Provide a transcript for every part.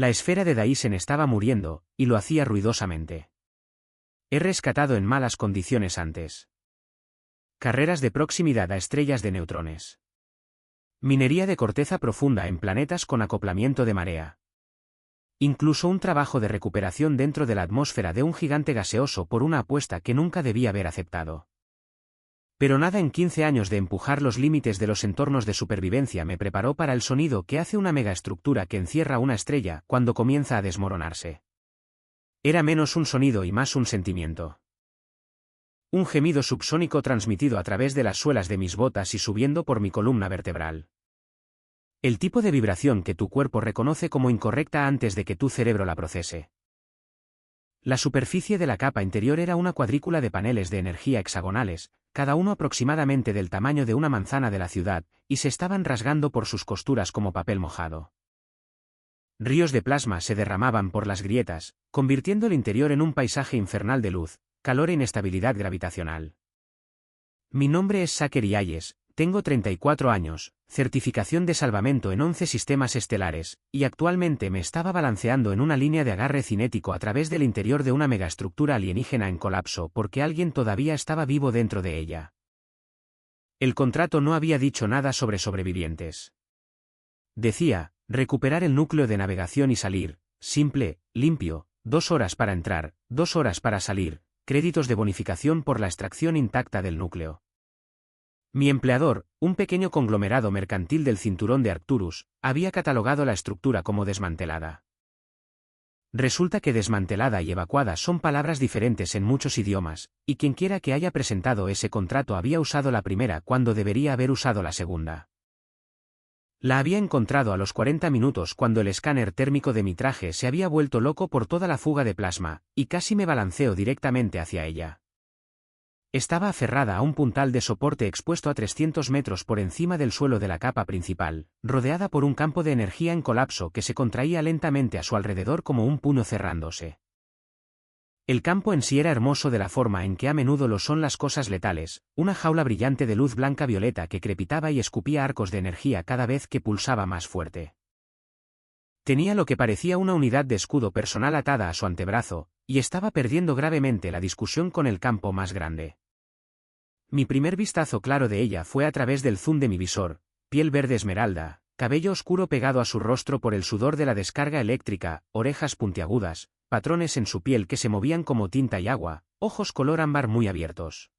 La esfera de Dyson estaba muriendo, y lo hacía ruidosamente. He rescatado en malas condiciones antes. Carreras de proximidad a estrellas de neutrones. Minería de corteza profunda en planetas con acoplamiento de marea. Incluso un trabajo de recuperación dentro de la atmósfera de un gigante gaseoso por una apuesta que nunca debía haber aceptado. Pero nada en 15 años de empujar los límites de los entornos de supervivencia me preparó para el sonido que hace una megaestructura que encierra una estrella cuando comienza a desmoronarse. Era menos un sonido y más un sentimiento. Un gemido subsónico transmitido a través de las suelas de mis botas y subiendo por mi columna vertebral. El tipo de vibración que tu cuerpo reconoce como incorrecta antes de que tu cerebro la procese. La superficie de la capa interior era una cuadrícula de paneles de energía hexagonales, cada uno aproximadamente del tamaño de una manzana de la ciudad, y se estaban rasgando por sus costuras como papel mojado. Ríos de plasma se derramaban por las grietas, convirtiendo el interior en un paisaje infernal de luz, calor e inestabilidad gravitacional. Mi nombre es Zachary Hayes, tengo 34 años, certificación de salvamento en 11 sistemas estelares, y actualmente me estaba balanceando en una línea de agarre cinético a través del interior de una megaestructura alienígena en colapso porque alguien todavía estaba vivo dentro de ella. El contrato no había dicho nada sobre sobrevivientes. Decía, recuperar el núcleo de navegación y salir, simple, limpio, 2 horas para entrar, 2 horas para salir, créditos de bonificación por la extracción intacta del núcleo. Mi empleador, un pequeño conglomerado mercantil del cinturón de Arcturus, había catalogado la estructura como desmantelada. Resulta que desmantelada y evacuada son palabras diferentes en muchos idiomas, y quienquiera que haya presentado ese contrato había usado la primera cuando debería haber usado la segunda. La había encontrado a los 40 minutos cuando el escáner térmico de mi traje se había vuelto loco por toda la fuga de plasma, y casi me balanceo directamente hacia ella. Estaba aferrada a un puntal de soporte expuesto a 300 metros por encima del suelo de la capa principal, rodeada por un campo de energía en colapso que se contraía lentamente a su alrededor como un puño cerrándose. El campo en sí era hermoso de la forma en que a menudo lo son las cosas letales, una jaula brillante de luz blanca-violeta que crepitaba y escupía arcos de energía cada vez que pulsaba más fuerte. Tenía lo que parecía una unidad de escudo personal atada a su antebrazo, y estaba perdiendo gravemente la discusión con el campo más grande. Mi primer vistazo claro de ella fue a través del zoom de mi visor, piel verde esmeralda, cabello oscuro pegado a su rostro por el sudor de la descarga eléctrica, orejas puntiagudas, patrones en su piel que se movían como tinta y agua, ojos color ámbar muy abiertos.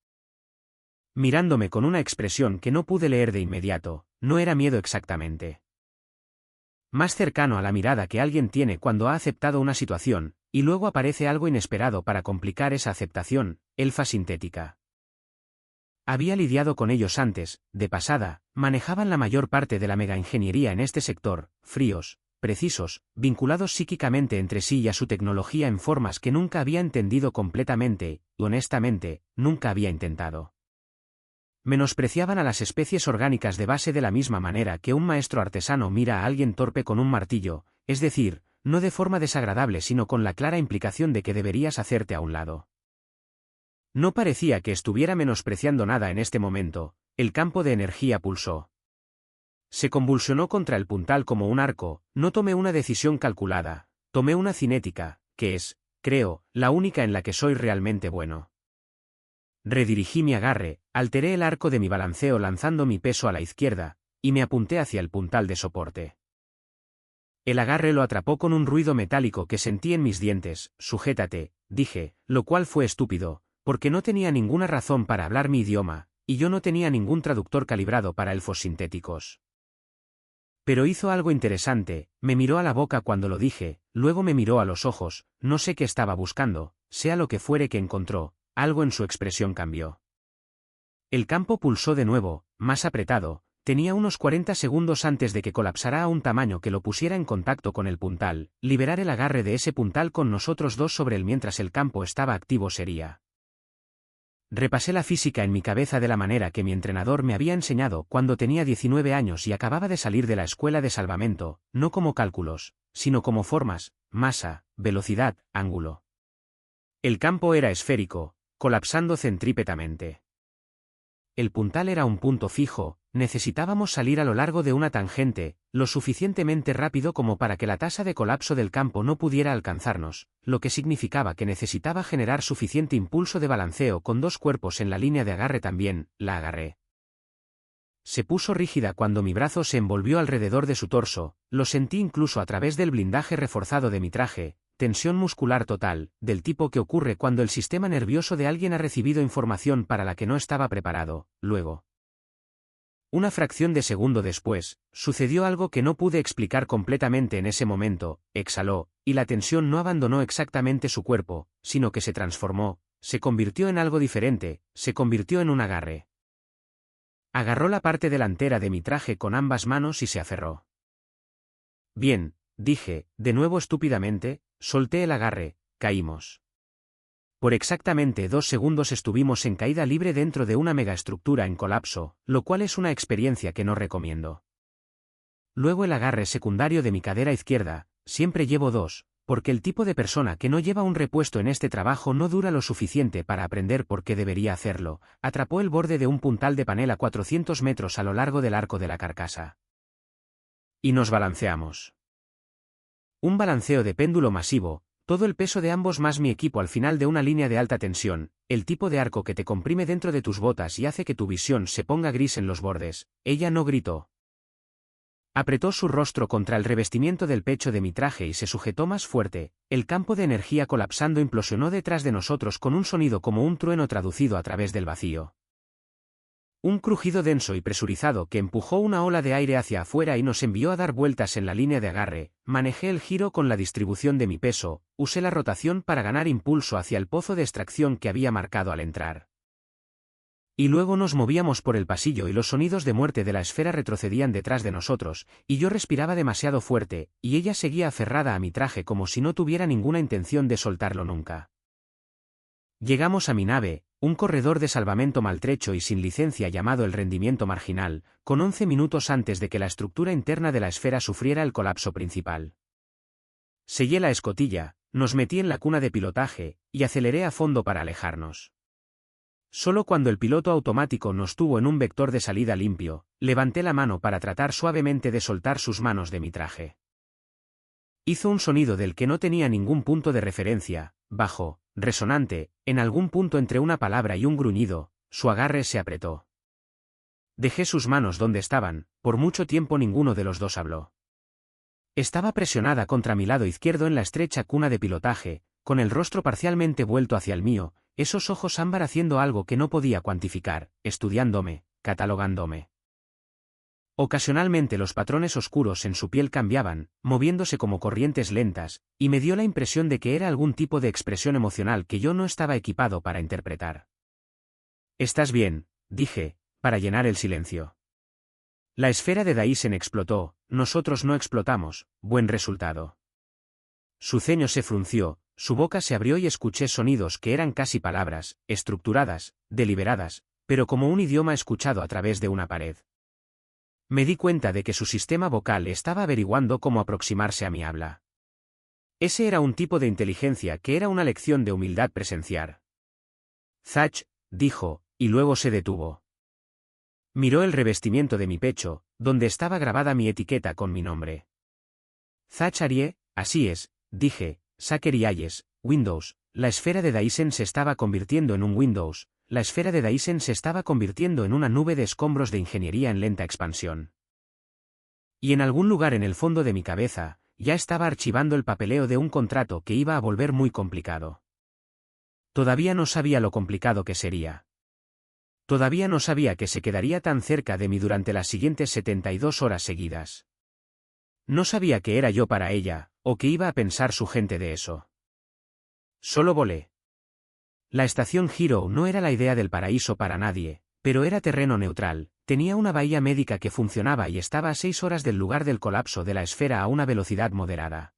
Mirándome con una expresión que no pude leer de inmediato, no era miedo exactamente. Más cercano a la mirada que alguien tiene cuando ha aceptado una situación, y luego aparece algo inesperado para complicar esa aceptación, elfa sintética. Había lidiado con ellos antes, de pasada, manejaban la mayor parte de la megaingeniería en este sector, fríos, precisos, vinculados psíquicamente entre sí y a su tecnología en formas que nunca había entendido completamente, y honestamente, nunca había intentado. Menospreciaban a las especies orgánicas de base de la misma manera que un maestro artesano mira a alguien torpe con un martillo, es decir, no de forma desagradable sino con la clara implicación de que deberías hacerte a un lado. No parecía que estuviera menospreciando nada en este momento, el campo de energía pulsó. Se convulsionó contra el puntal como un arco, no tomé una decisión calculada, tomé una cinética, que es, creo, la única en la que soy realmente bueno. Redirigí mi agarre, alteré el arco de mi balanceo lanzando mi peso a la izquierda, y me apunté hacia el puntal de soporte. El agarre lo atrapó con un ruido metálico que sentí en mis dientes. Sujétate, dije, lo cual fue estúpido, porque no tenía ninguna razón para hablar mi idioma, y yo no tenía ningún traductor calibrado para elfos sintéticos. Pero hizo algo interesante, me miró a la boca cuando lo dije, luego me miró a los ojos, no sé qué estaba buscando, sea lo que fuere que encontró, algo en su expresión cambió. El campo pulsó de nuevo, más apretado, tenía unos 40 segundos antes de que colapsara a un tamaño que lo pusiera en contacto con el puntal, liberar el agarre de ese puntal con nosotros dos sobre él mientras el campo estaba activo sería. Repasé la física en mi cabeza de la manera que mi entrenador me había enseñado cuando tenía 19 años y acababa de salir de la escuela de salvamento, no como cálculos, sino como formas, masa, velocidad, ángulo. El campo era esférico, colapsando centrípetamente. El puntal era un punto fijo, necesitábamos salir a lo largo de una tangente, lo suficientemente rápido como para que la tasa de colapso del campo no pudiera alcanzarnos, lo que significaba que necesitaba generar suficiente impulso de balanceo con dos cuerpos en la línea de agarre también. La agarré. Se puso rígida cuando mi brazo se envolvió alrededor de su torso, lo sentí incluso a través del blindaje reforzado de mi traje, tensión muscular total, del tipo que ocurre cuando el sistema nervioso de alguien ha recibido información para la que no estaba preparado. Luego, una fracción de segundo después, sucedió algo que no pude explicar completamente en ese momento. Exhaló, y la tensión no abandonó exactamente su cuerpo, sino que se transformó, se convirtió en algo diferente, se convirtió en un agarre. Agarró la parte delantera de mi traje con ambas manos y se aferró. Bien, dije, de nuevo estúpidamente, solté el agarre, caímos. Por exactamente 2 segundos estuvimos en caída libre dentro de una megaestructura en colapso, lo cual es una experiencia que no recomiendo. Luego el agarre secundario de mi cadera izquierda, siempre llevo 2, porque el tipo de persona que no lleva un repuesto en este trabajo no dura lo suficiente para aprender por qué debería hacerlo, atrapó el borde de un puntal de panel a 400 metros a lo largo del arco de la carcasa. Y nos balanceamos. Un balanceo de péndulo masivo, todo el peso de ambos más mi equipo al final de una línea de alta tensión, el tipo de arco que te comprime dentro de tus botas y hace que tu visión se ponga gris en los bordes. Ella no gritó. Apretó su rostro contra el revestimiento del pecho de mi traje y se sujetó más fuerte. El campo de energía colapsando implosionó detrás de nosotros con un sonido como un trueno traducido a través del vacío. Un crujido denso y presurizado que empujó una ola de aire hacia afuera y nos envió a dar vueltas en la línea de agarre. Manejé el giro con la distribución de mi peso, usé la rotación para ganar impulso hacia el pozo de extracción que había marcado al entrar. Y luego nos movíamos por el pasillo y los sonidos de muerte de la esfera retrocedían detrás de nosotros, y yo respiraba demasiado fuerte, y ella seguía aferrada a mi traje como si no tuviera ninguna intención de soltarlo nunca. Llegamos a mi nave, un corredor de salvamento maltrecho y sin licencia llamado el rendimiento marginal, con 11 minutos antes de que la estructura interna de la esfera sufriera el colapso principal. Sellé la escotilla, nos metí en la cuna de pilotaje, y aceleré a fondo para alejarnos. Solo cuando el piloto automático nos tuvo en un vector de salida limpio, levanté la mano para tratar suavemente de soltar sus manos de mi traje. Hizo un sonido del que no tenía ningún punto de referencia, bajo, resonante, en algún punto entre una palabra y un gruñido. Su agarre se apretó. Dejé sus manos donde estaban, por mucho tiempo ninguno de los dos habló. Estaba presionada contra mi lado izquierdo en la estrecha cuna de pilotaje, con el rostro parcialmente vuelto hacia el mío, esos ojos ámbar haciendo algo que no podía cuantificar, estudiándome, catalogándome. Ocasionalmente los patrones oscuros en su piel cambiaban, moviéndose como corrientes lentas, y me dio la impresión de que era algún tipo de expresión emocional que yo no estaba equipado para interpretar. «¿Estás bien?», dije, para llenar el silencio. La esfera de Dyson explotó, nosotros no explotamos, buen resultado. Su ceño se frunció, su boca se abrió y escuché sonidos que eran casi palabras, estructuradas, deliberadas, pero como un idioma escuchado a través de una pared. Me di cuenta de que su sistema vocal estaba averiguando cómo aproximarse a mi habla. Ese era un tipo de inteligencia que era una lección de humildad presenciar. «Zach», dijo, y luego se detuvo. Miró el revestimiento de mi pecho, donde estaba grabada mi etiqueta con mi nombre. «Zach Arie, así es», dije, «Zachary Hayes, Windows». La esfera de Dyson se estaba convirtiendo en un Windows. La esfera de Dyson se estaba convirtiendo en una nube de escombros de ingeniería en lenta expansión. Y en algún lugar en el fondo de mi cabeza, ya estaba archivando el papeleo de un contrato que iba a volver muy complicado. Todavía no sabía lo complicado que sería. Todavía no sabía que se quedaría tan cerca de mí durante las siguientes 72 horas seguidas. No sabía que era yo para ella, o que iba a pensar su gente de eso. Solo volé. La estación Hero no era la idea del paraíso para nadie, pero era terreno neutral, tenía una bahía médica que funcionaba y estaba a 6 horas del lugar del colapso de la esfera a una velocidad moderada.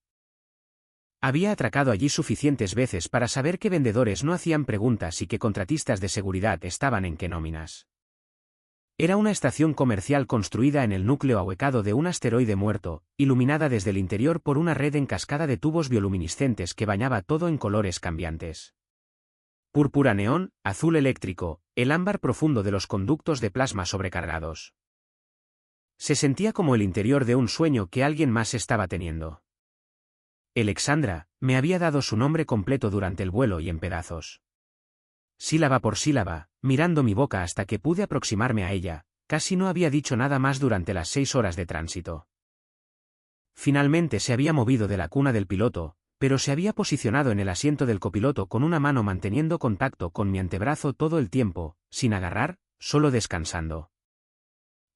Había atracado allí suficientes veces para saber que vendedores no hacían preguntas y que contratistas de seguridad estaban en qué nóminas. Era una estación comercial construida en el núcleo ahuecado de un asteroide muerto, iluminada desde el interior por una red en cascada de tubos bioluminiscentes que bañaba todo en colores cambiantes. Púrpura neón, azul eléctrico, el ámbar profundo de los conductos de plasma sobrecargados. Se sentía como el interior de un sueño que alguien más estaba teniendo. Alexandra me había dado su nombre completo durante el vuelo y en pedazos. Sílaba por sílaba, mirando mi boca hasta que pude aproximarme a ella, casi no había dicho nada más durante las 6 horas de tránsito. Finalmente se había movido de la cuna del piloto, pero se había posicionado en el asiento del copiloto con una mano manteniendo contacto con mi antebrazo todo el tiempo, sin agarrar, solo descansando.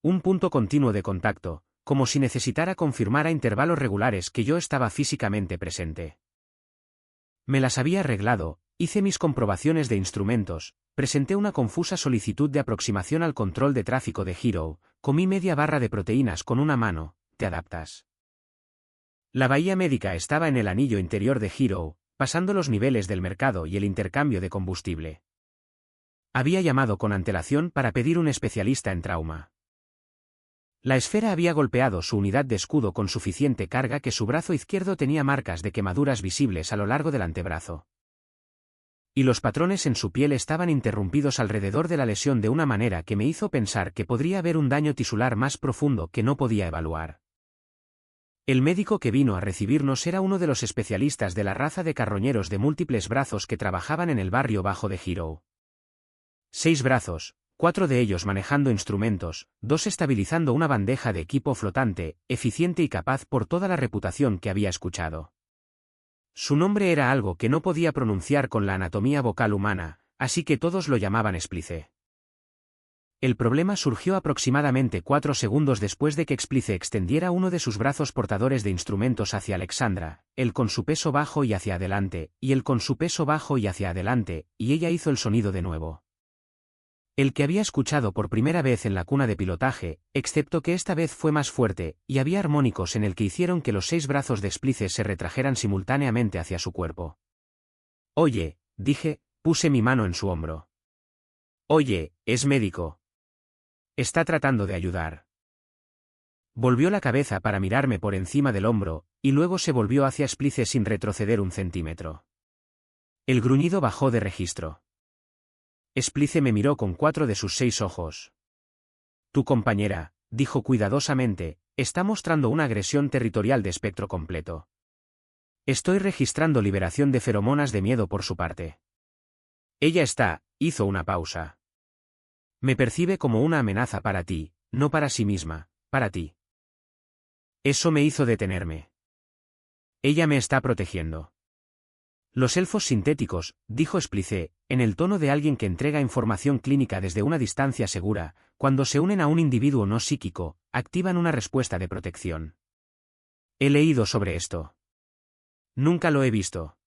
Un punto continuo de contacto, como si necesitara confirmar a intervalos regulares que yo estaba físicamente presente. Me las había arreglado, hice mis comprobaciones de instrumentos, presenté una confusa solicitud de aproximación al control de tráfico de Hero, comí media barra de proteínas con una mano, ¿te adaptas? La bahía médica estaba en el anillo interior de Hero, pasando los niveles del mercado y el intercambio de combustible. Había llamado con antelación para pedir un especialista en trauma. La esfera había golpeado su unidad de escudo con suficiente carga que su brazo izquierdo tenía marcas de quemaduras visibles a lo largo del antebrazo. Y los patrones en su piel estaban interrumpidos alrededor de la lesión de una manera que me hizo pensar que podría haber un daño tisular más profundo que no podía evaluar. El médico que vino a recibirnos era uno de los especialistas de la raza de carroñeros de múltiples brazos que trabajaban en el barrio bajo de Hero. 6 brazos, 4 de ellos manejando instrumentos, 2 estabilizando una bandeja de equipo flotante, eficiente y capaz por toda la reputación que había escuchado. Su nombre era algo que no podía pronunciar con la anatomía vocal humana, así que todos lo llamaban Explice. El problema surgió aproximadamente 4 segundos después de que Explice extendiera uno de sus brazos portadores de instrumentos hacia Alexandra, él con su peso bajo y hacia adelante, y él con su peso bajo y hacia adelante, y ella hizo el sonido de nuevo. El que había escuchado por primera vez en la cuna de pilotaje, excepto que esta vez fue más fuerte, y había armónicos en el que hicieron que los 6 brazos de Explice se retrajeran simultáneamente hacia su cuerpo. Oye, dije, puse mi mano en su hombro. Oye, es médico. Está tratando de ayudar. Volvió la cabeza para mirarme por encima del hombro, y luego se volvió hacia Explice sin retroceder un centímetro. El gruñido bajó de registro. Explice me miró con 4 de sus 6 ojos. Tu compañera, dijo cuidadosamente, está mostrando una agresión territorial de espectro completo. Estoy registrando liberación de feromonas de miedo por su parte. Ella hizo una pausa. Me percibe como una amenaza para ti, no para sí misma, para ti. Eso me hizo detenerme. Ella me está protegiendo. Los elfos sintéticos, dijo Explice, en el tono de alguien que entrega información clínica desde una distancia segura, cuando se unen a un individuo no psíquico, activan una respuesta de protección. He leído sobre esto. Nunca lo he visto.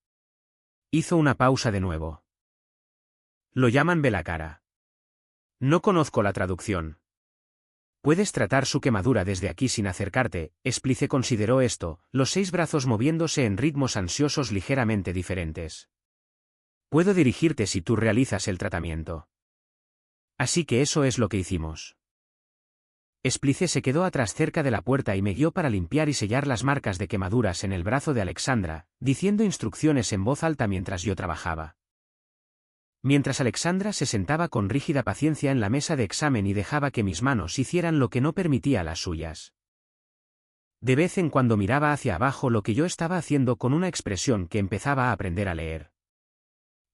Hizo una pausa de nuevo. Lo llaman Belacara. No conozco la traducción. Puedes tratar su quemadura desde aquí sin acercarte, Explice consideró esto, los 6 brazos moviéndose en ritmos ansiosos ligeramente diferentes. Puedo dirigirte si tú realizas el tratamiento. Así que eso es lo que hicimos. Explice se quedó atrás cerca de la puerta y me guió para limpiar y sellar las marcas de quemaduras en el brazo de Alexandra, diciendo instrucciones en voz alta mientras yo trabajaba. Mientras Alexandra se sentaba con rígida paciencia en la mesa de examen y dejaba que mis manos hicieran lo que no permitía las suyas. De vez en cuando miraba hacia abajo lo que yo estaba haciendo con una expresión que empezaba a aprender a leer.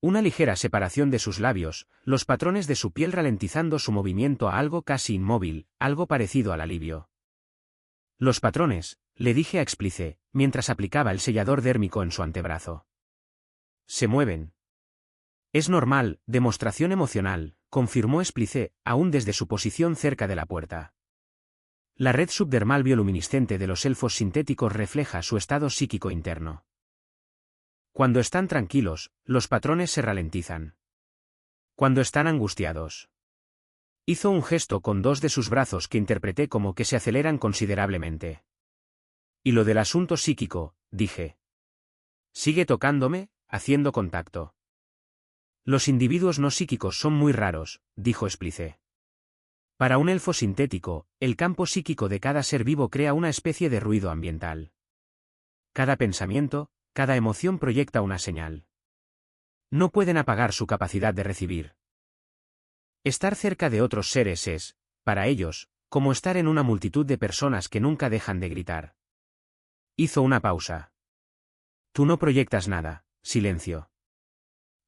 Una ligera separación de sus labios, los patrones de su piel ralentizando su movimiento a algo casi inmóvil, algo parecido al alivio. Los patrones, le dije a Explice, mientras aplicaba el sellador dérmico en su antebrazo. Se mueven. Es normal, demostración emocional, confirmó Explice, aún desde su posición cerca de la puerta. La red subdermal bioluminiscente de los elfos sintéticos refleja su estado psíquico interno. Cuando están tranquilos, los patrones se ralentizan. Cuando están angustiados. Hizo un gesto con 2 de sus brazos que interpreté como que se aceleran considerablemente. Y lo del asunto psíquico, dije. Sigue tocándome, haciendo contacto. Los individuos no psíquicos son muy raros, dijo Explice. Para un elfo sintético, el campo psíquico de cada ser vivo crea una especie de ruido ambiental. Cada pensamiento, cada emoción proyecta una señal. No pueden apagar su capacidad de recibir. Estar cerca de otros seres es, para ellos, como estar en una multitud de personas que nunca dejan de gritar. Hizo una pausa. Tú no proyectas nada, silencio.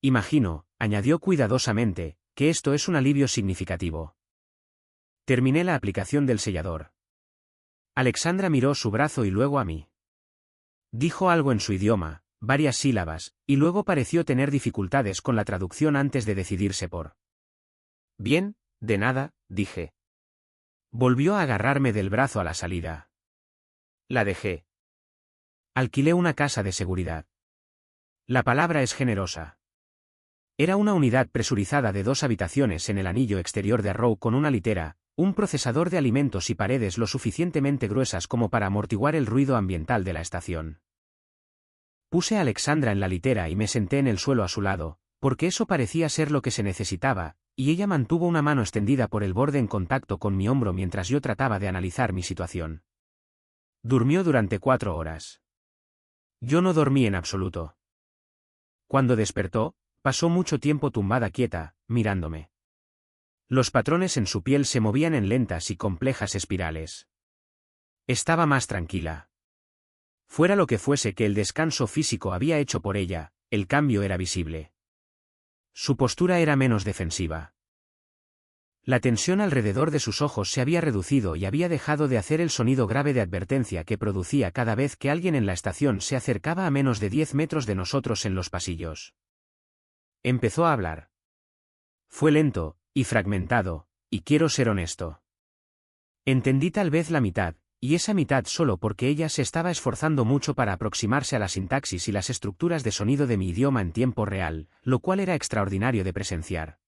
Imagino, añadió cuidadosamente, que esto es un alivio significativo. Terminé la aplicación del sellador. Alexandra miró su brazo y luego a mí. Dijo algo en su idioma, varias sílabas, y luego pareció tener dificultades con la traducción antes de decidirse por. Bien, de nada, dije. Volvió a agarrarme del brazo a la salida. La dejé. Alquilé una casa de seguridad. La palabra es generosa. Era una unidad presurizada de 2 habitaciones en el anillo exterior de Arrow con una litera, un procesador de alimentos y paredes lo suficientemente gruesas como para amortiguar el ruido ambiental de la estación. Puse a Alexandra en la litera y me senté en el suelo a su lado, porque eso parecía ser lo que se necesitaba, y ella mantuvo una mano extendida por el borde en contacto con mi hombro mientras yo trataba de analizar mi situación. Durmió durante 4 horas. Yo no dormí en absoluto. Cuando despertó, pasó mucho tiempo tumbada quieta, mirándome. Los patrones en su piel se movían en lentas y complejas espirales. Estaba más tranquila. Fuera lo que fuese que el descanso físico había hecho por ella, el cambio era visible. Su postura era menos defensiva. La tensión alrededor de sus ojos se había reducido y había dejado de hacer el sonido grave de advertencia que producía cada vez que alguien en la estación se acercaba a menos de 10 metros de nosotros en los pasillos. Empezó a hablar. Fue lento, y fragmentado, y quiero ser honesto. Entendí tal vez la mitad, y esa mitad solo porque ella se estaba esforzando mucho para aproximarse a la sintaxis y las estructuras de sonido de mi idioma en tiempo real, lo cual era extraordinario de presenciar.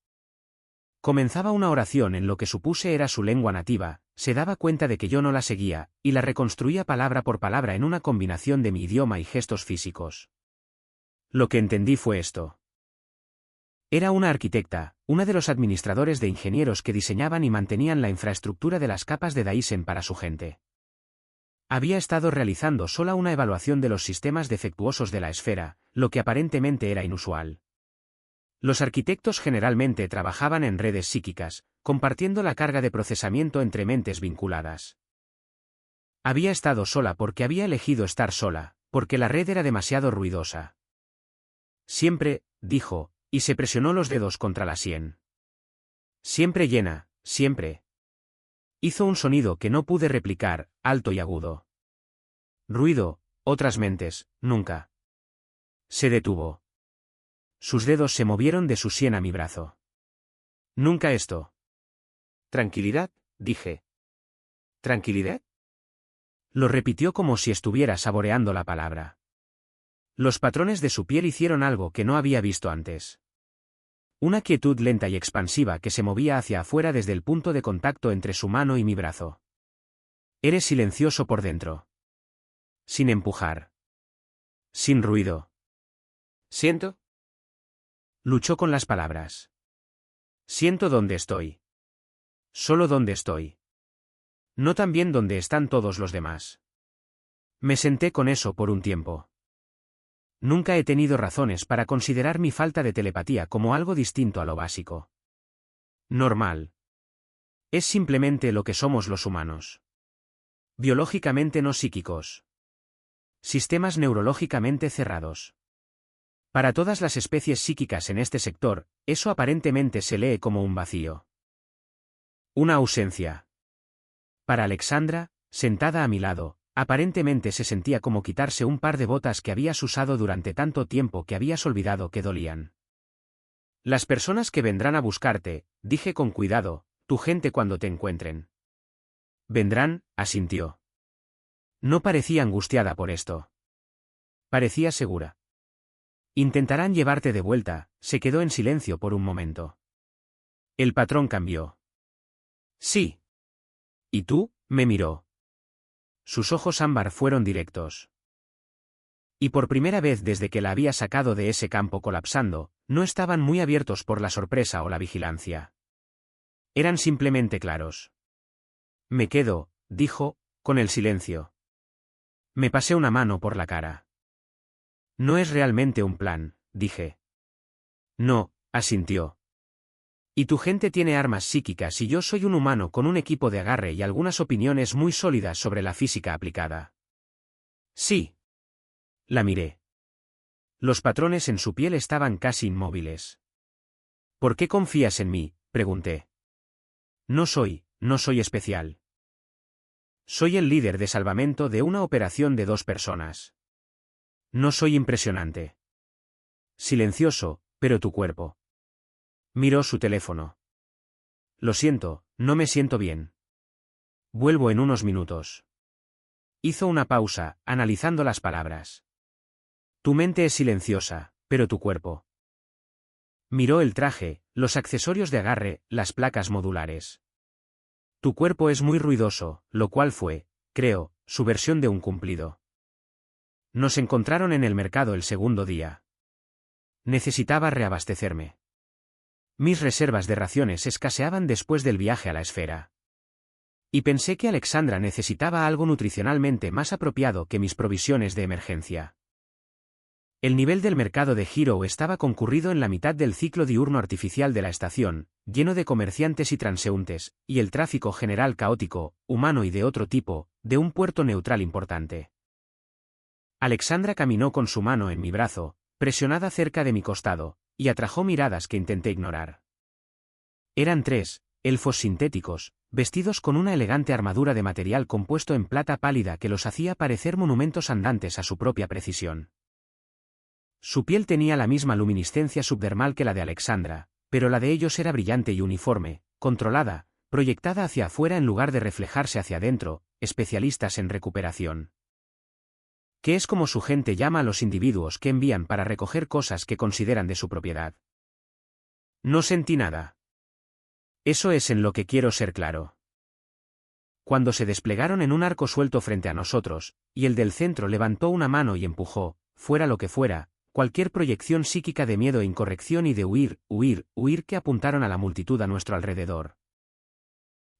Comenzaba una oración en lo que supuse era su lengua nativa, se daba cuenta de que yo no la seguía, y la reconstruía palabra por palabra en una combinación de mi idioma y gestos físicos. Lo que entendí fue esto. Era una arquitecta, una de los administradores de ingenieros que diseñaban y mantenían la infraestructura de las capas de Dyson para su gente. Había estado realizando sola una evaluación de los sistemas defectuosos de la esfera, lo que aparentemente era inusual. Los arquitectos generalmente trabajaban en redes psíquicas, compartiendo la carga de procesamiento entre mentes vinculadas. Había estado sola porque había elegido estar sola, porque la red era demasiado ruidosa. Siempre, dijo, y se presionó los dedos contra la sien. Siempre llena, siempre. Hizo un sonido que no pude replicar, alto y agudo. Ruido, otras mentes, nunca. Se detuvo. Sus dedos se movieron de su sien a mi brazo. Nunca esto. Tranquilidad, dije. ¿Tranquilidad? Lo repitió como si estuviera saboreando la palabra. Los patrones de su piel hicieron algo que no había visto antes. Una quietud lenta y expansiva que se movía hacia afuera desde el punto de contacto entre su mano y mi brazo. Eres silencioso por dentro. Sin empujar. Sin ruido. ¿Siento? Luchó con las palabras. Siento dónde estoy. Solo dónde estoy. No también donde están todos los demás. Me senté con eso por un tiempo. Nunca he tenido razones para considerar mi falta de telepatía como algo distinto a lo básico. Normal. Es simplemente lo que somos los humanos. Biológicamente no psíquicos. Sistemas neurológicamente cerrados. Para todas las especies psíquicas en este sector, eso aparentemente se lee como un vacío. Una ausencia. Para Alexandra, sentada a mi lado, aparentemente se sentía como quitarse un par de botas que habías usado durante tanto tiempo que habías olvidado que dolían. Las personas que vendrán a buscarte, dije con cuidado, tu gente cuando te encuentren. Vendrán, asintió. No parecía angustiada por esto. Parecía segura. Intentarán llevarte de vuelta, se quedó en silencio por un momento. El patrón cambió. Sí. ¿Y tú? Me miró. Sus ojos ámbar fueron directos. Y por primera vez desde que la había sacado de ese campo colapsando, no estaban muy abiertos por la sorpresa o la vigilancia. Eran simplemente claros. Me quedo, dijo, con el silencio. Me pasé una mano por la cara. No es realmente un plan, dije. No, asintió. Y tu gente tiene armas psíquicas y yo soy un humano con un equipo de agarre y algunas opiniones muy sólidas sobre la física aplicada. Sí. La miré. Los patrones en su piel estaban casi inmóviles. ¿Por qué confías en mí?, pregunté. No soy especial. Soy el líder de salvamento de una operación de 2 personas. No soy impresionante. Silencioso, pero tu cuerpo. Miró su teléfono. Lo siento, no me siento bien. Vuelvo en unos minutos. Hizo una pausa, analizando las palabras. Tu mente es silenciosa, pero tu cuerpo. Miró el traje, los accesorios de agarre, las placas modulares. Tu cuerpo es muy ruidoso, lo cual fue, creo, su versión de un cumplido. Nos encontraron en el mercado el segundo día. Necesitaba reabastecerme. Mis reservas de raciones escaseaban después del viaje a la esfera. Y pensé que Alexandra necesitaba algo nutricionalmente más apropiado que mis provisiones de emergencia. El nivel del mercado de Hero estaba concurrido en la mitad del ciclo diurno artificial de la estación, lleno de comerciantes y transeúntes, y el tráfico general caótico, humano y de otro tipo, de un puerto neutral importante. Alexandra caminó con su mano en mi brazo, presionada cerca de mi costado, y atrajo miradas que intenté ignorar. Eran 3 elfos sintéticos, vestidos con una elegante armadura de material compuesto en plata pálida que los hacía parecer monumentos andantes a su propia precisión. Su piel tenía la misma luminiscencia subdermal que la de Alexandra, pero la de ellos era brillante y uniforme, controlada, proyectada hacia afuera en lugar de reflejarse hacia adentro, especialistas en recuperación. Que es como su gente llama a los individuos que envían para recoger cosas que consideran de su propiedad. No sentí nada. Eso es en lo que quiero ser claro. Cuando se desplegaron en un arco suelto frente a nosotros, y el del centro levantó una mano y empujó, fuera lo que fuera, cualquier proyección psíquica de miedo e incorrección y de huir que apuntaron a la multitud a nuestro alrededor.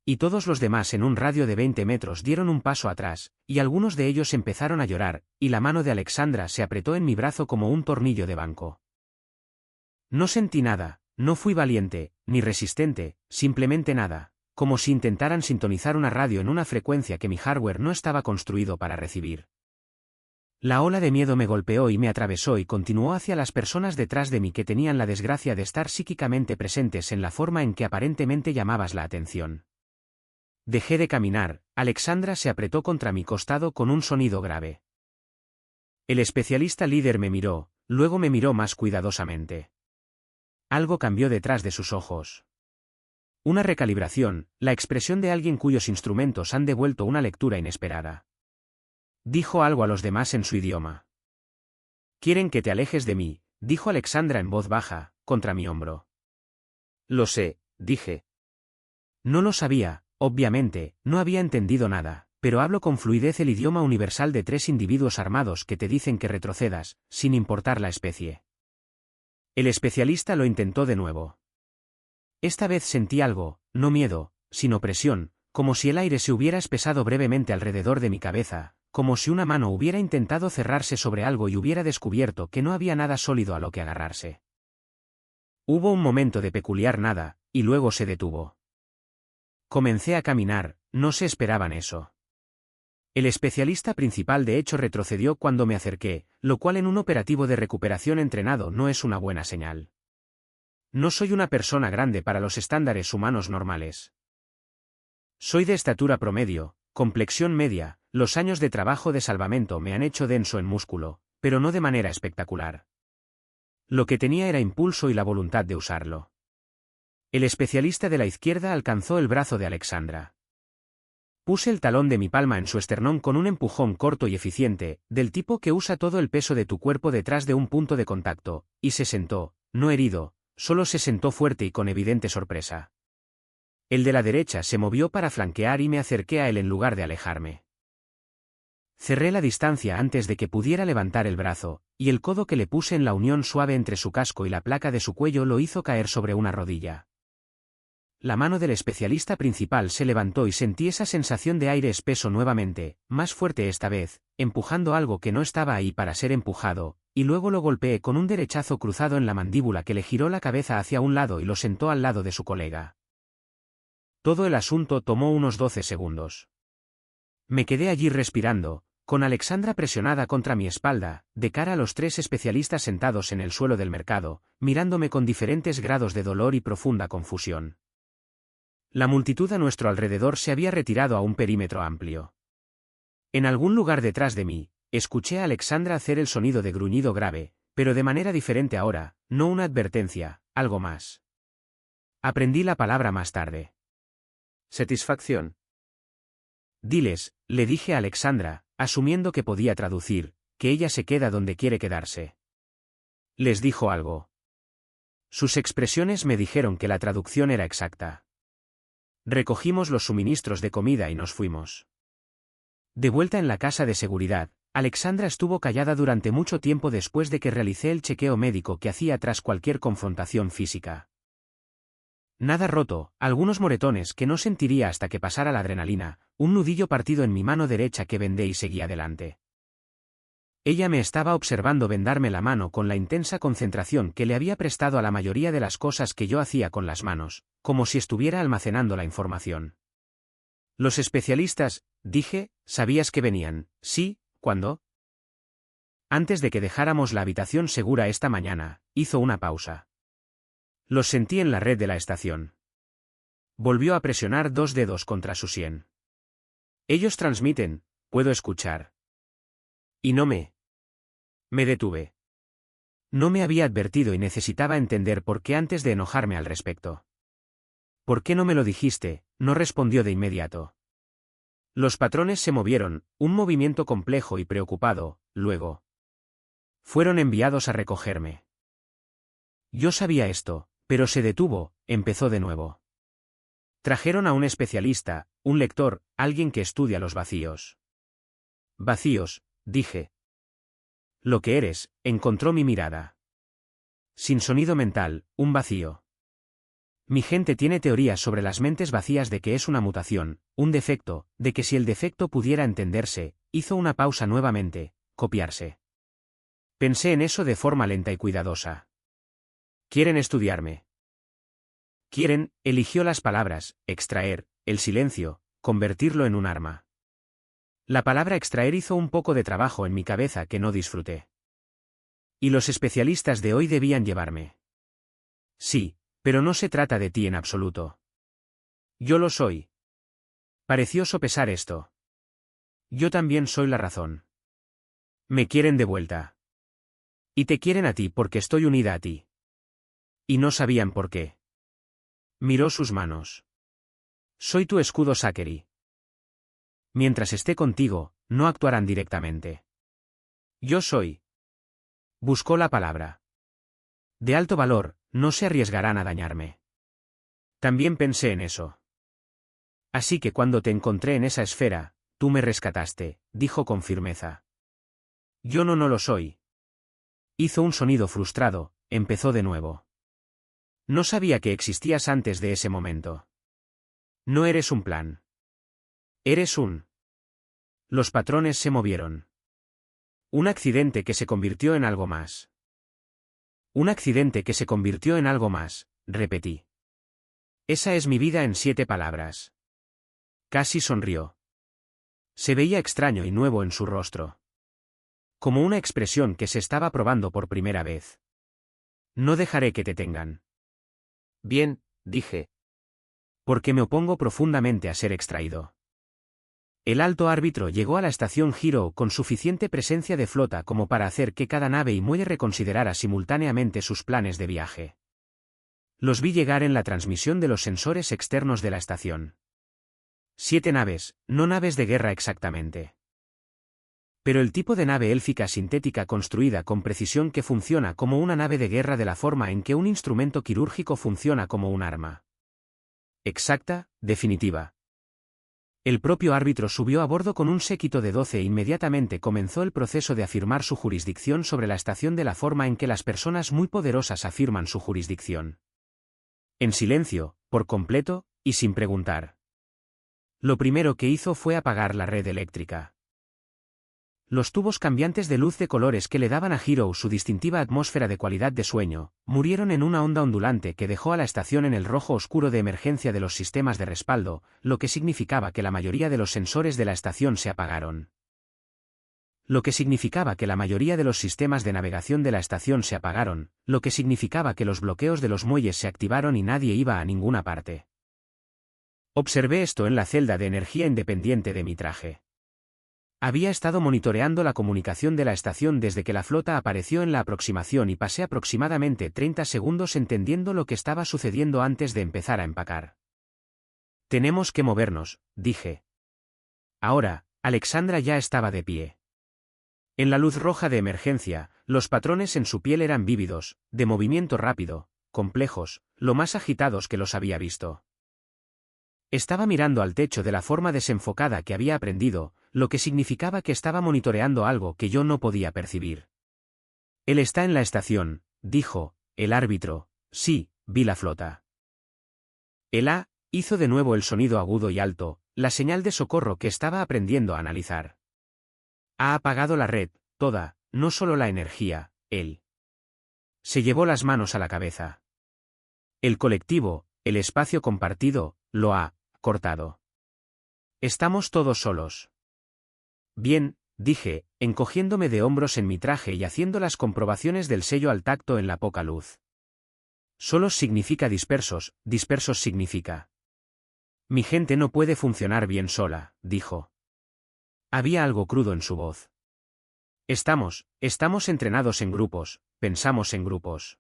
Y todos los demás en un radio de 20 metros dieron un paso atrás, y algunos de ellos empezaron a llorar, y la mano de Alexandra se apretó en mi brazo como un tornillo de banco. No sentí nada, no fui valiente, ni resistente, simplemente nada, como si intentaran sintonizar una radio en una frecuencia que mi hardware no estaba construido para recibir. La ola de miedo me golpeó y me atravesó y continuó hacia las personas detrás de mí que tenían la desgracia de estar psíquicamente presentes en la forma en que aparentemente llamabas la atención. Dejé de caminar, Alexandra se apretó contra mi costado con un sonido grave. El especialista líder me miró, luego me miró más cuidadosamente. Algo cambió detrás de sus ojos. Una recalibración, la expresión de alguien cuyos instrumentos han devuelto una lectura inesperada. Dijo algo a los demás en su idioma. Quieren que te alejes de mí, dijo Alexandra en voz baja, contra mi hombro. Lo sé, dije. No lo sabía, obviamente, no había entendido nada, pero hablo con fluidez el idioma universal de 3 individuos armados que te dicen que retrocedas, sin importar la especie. El especialista lo intentó de nuevo. Esta vez sentí algo, no miedo, sino presión, como si el aire se hubiera espesado brevemente alrededor de mi cabeza, como si una mano hubiera intentado cerrarse sobre algo y hubiera descubierto que no había nada sólido a lo que agarrarse. Hubo un momento de peculiar nada, y luego se detuvo. Comencé a caminar, no se esperaban eso. El especialista principal de hecho retrocedió cuando me acerqué, lo cual en un operativo de recuperación entrenado no es una buena señal. No soy una persona grande para los estándares humanos normales. Soy de estatura promedio, complexión media, los años de trabajo de salvamento me han hecho denso en músculo, pero no de manera espectacular. Lo que tenía era impulso y la voluntad de usarlo. El especialista de la izquierda alcanzó el brazo de Alexandra. Puse el talón de mi palma en su esternón con un empujón corto y eficiente, del tipo que usa todo el peso de tu cuerpo detrás de un punto de contacto, y se sentó, no herido, solo se sentó fuerte y con evidente sorpresa. El de la derecha se movió para flanquear y me acerqué a él en lugar de alejarme. Cerré la distancia antes de que pudiera levantar el brazo, y el codo que le puse en la unión suave entre su casco y la placa de su cuello lo hizo caer sobre una rodilla. La mano del especialista principal se levantó y sentí esa sensación de aire espeso nuevamente, más fuerte esta vez, empujando algo que no estaba ahí para ser empujado, y luego lo golpeé con un derechazo cruzado en la mandíbula que le giró la cabeza hacia un lado y lo sentó al lado de su colega. Todo el asunto tomó unos 12 segundos. Me quedé allí respirando, con Alexandra presionada contra mi espalda, de cara a los 3 especialistas sentados en el suelo del mercado, mirándome con diferentes grados de dolor y profunda confusión. La multitud a nuestro alrededor se había retirado a un perímetro amplio. En algún lugar detrás de mí, escuché a Alexandra hacer el sonido de gruñido grave, pero de manera diferente ahora, no una advertencia, algo más. Aprendí la palabra más tarde. Satisfacción. Diles, le dije a Alexandra, asumiendo que podía traducir, que ella se queda donde quiere quedarse. Les dijo algo. Sus expresiones me dijeron que la traducción era exacta. Recogimos los suministros de comida y nos fuimos. De vuelta en la casa de seguridad, Alexandra estuvo callada durante mucho tiempo después de que realicé el chequeo médico que hacía tras cualquier confrontación física. Nada roto, algunos moretones que no sentiría hasta que pasara la adrenalina, un nudillo partido en mi mano derecha que vendé y seguí adelante. Ella me estaba observando vendarme la mano con la intensa concentración que le había prestado a la mayoría de las cosas que yo hacía con las manos, como si estuviera almacenando la información. Los especialistas, dije, ¿sabías que venían? Sí, ¿cuándo? Antes de que dejáramos la habitación segura esta mañana, hizo una pausa. Los sentí en la red de la estación. Volvió a presionar 2 dedos contra su sien. Ellos transmiten, puedo escuchar. Y no me detuve. No me había advertido y necesitaba entender por qué antes de enojarme al respecto. ¿Por qué no me lo dijiste? No respondió de inmediato. Los patrones se movieron, un movimiento complejo y preocupado, luego. Fueron enviados a recogerme. Yo sabía esto, pero se detuvo, empezó de nuevo. Trajeron a un especialista, un lector, alguien que estudia los vacíos. Vacíos, dije. Lo que eres, encontró mi mirada. Sin sonido mental, un vacío. Mi gente tiene teorías sobre las mentes vacías de que es una mutación, un defecto, de que si el defecto pudiera entenderse, hizo una pausa nuevamente, copiarse. Pensé en eso de forma lenta y cuidadosa. Quieren estudiarme. Quieren, eligió las palabras, extraer, el silencio, convertirlo en un arma. La palabra extraer hizo un poco de trabajo en mi cabeza que no disfruté. Y los especialistas de hoy debían llevarme. Sí, pero no se trata de ti en absoluto. Yo lo soy. Pareció sopesar esto. Yo también soy la razón. Me quieren de vuelta. Y te quieren a ti porque estoy unida a ti. Y no sabían por qué. Miró sus manos. Soy tu escudo Zachary. Mientras esté contigo, no actuarán directamente. Yo soy. Buscó la palabra. De alto valor, no se arriesgarán a dañarme. También pensé en eso. Así que cuando te encontré en esa esfera, tú me rescataste, dijo con firmeza. Yo no lo soy. Hizo un sonido frustrado, empezó de nuevo. No sabía que existías antes de ese momento. No eres un plan. Eres un. Los patrones se movieron. Un accidente que se convirtió en algo más. Un accidente que se convirtió en algo más, repetí. Esa es mi vida en 7 palabras. Casi sonrió. Se veía extraño y nuevo en su rostro. Como una expresión que se estaba probando por primera vez. No dejaré que te tengan. Bien, dije. Porque me opongo profundamente a ser extraído. El alto árbitro llegó a la estación Giro con suficiente presencia de flota como para hacer que cada nave y muelle reconsiderara simultáneamente sus planes de viaje. Los vi llegar en la transmisión de los sensores externos de la estación. 7 naves, no naves de guerra exactamente. Pero el tipo de nave élfica sintética construida con precisión que funciona como una nave de guerra de la forma en que un instrumento quirúrgico funciona como un arma. Exacta, definitiva. El propio árbitro subió a bordo con un séquito de 12 e inmediatamente comenzó el proceso de afirmar su jurisdicción sobre la estación de la forma en que las personas muy poderosas afirman su jurisdicción. En silencio, por completo, y sin preguntar. Lo primero que hizo fue apagar la red eléctrica. Los tubos cambiantes de luz de colores que le daban a Hero su distintiva atmósfera de cualidad de sueño, murieron en una onda ondulante que dejó a la estación en el rojo oscuro de emergencia de los sistemas de respaldo, lo que significaba que la mayoría de los sensores de la estación se apagaron. Lo que significaba que la mayoría de los sistemas de navegación de la estación se apagaron, lo que significaba que los bloqueos de los muelles se activaron y nadie iba a ninguna parte. Observé esto en la celda de energía independiente de mi traje. Había estado monitoreando la comunicación de la estación desde que la flota apareció en la aproximación y pasé aproximadamente 30 segundos entendiendo lo que estaba sucediendo antes de empezar a empacar. Tenemos que movernos, dije. Ahora, Alexandra ya estaba de pie. En la luz roja de emergencia, los patrones en su piel eran vívidos, de movimiento rápido, complejos, lo más agitados que los había visto. Estaba mirando al techo de la forma desenfocada que había aprendido, lo que significaba que estaba monitoreando algo que yo no podía percibir. Él está en la estación, dijo, el árbitro. Sí, vi la flota. El A hizo de nuevo el sonido agudo y alto, la señal de socorro que estaba aprendiendo a analizar. Ha apagado la red, toda, no solo la energía, él. Se llevó las manos a la cabeza. El colectivo, el espacio compartido, lo ha cortado. Estamos todos solos. Bien, dije, encogiéndome de hombros en mi traje y haciendo las comprobaciones del sello al tacto en la poca luz. Solos significa dispersos, dispersos significa. Mi gente no puede funcionar bien sola, dijo. Había algo crudo en su voz. Estamos entrenados en grupos, pensamos en grupos.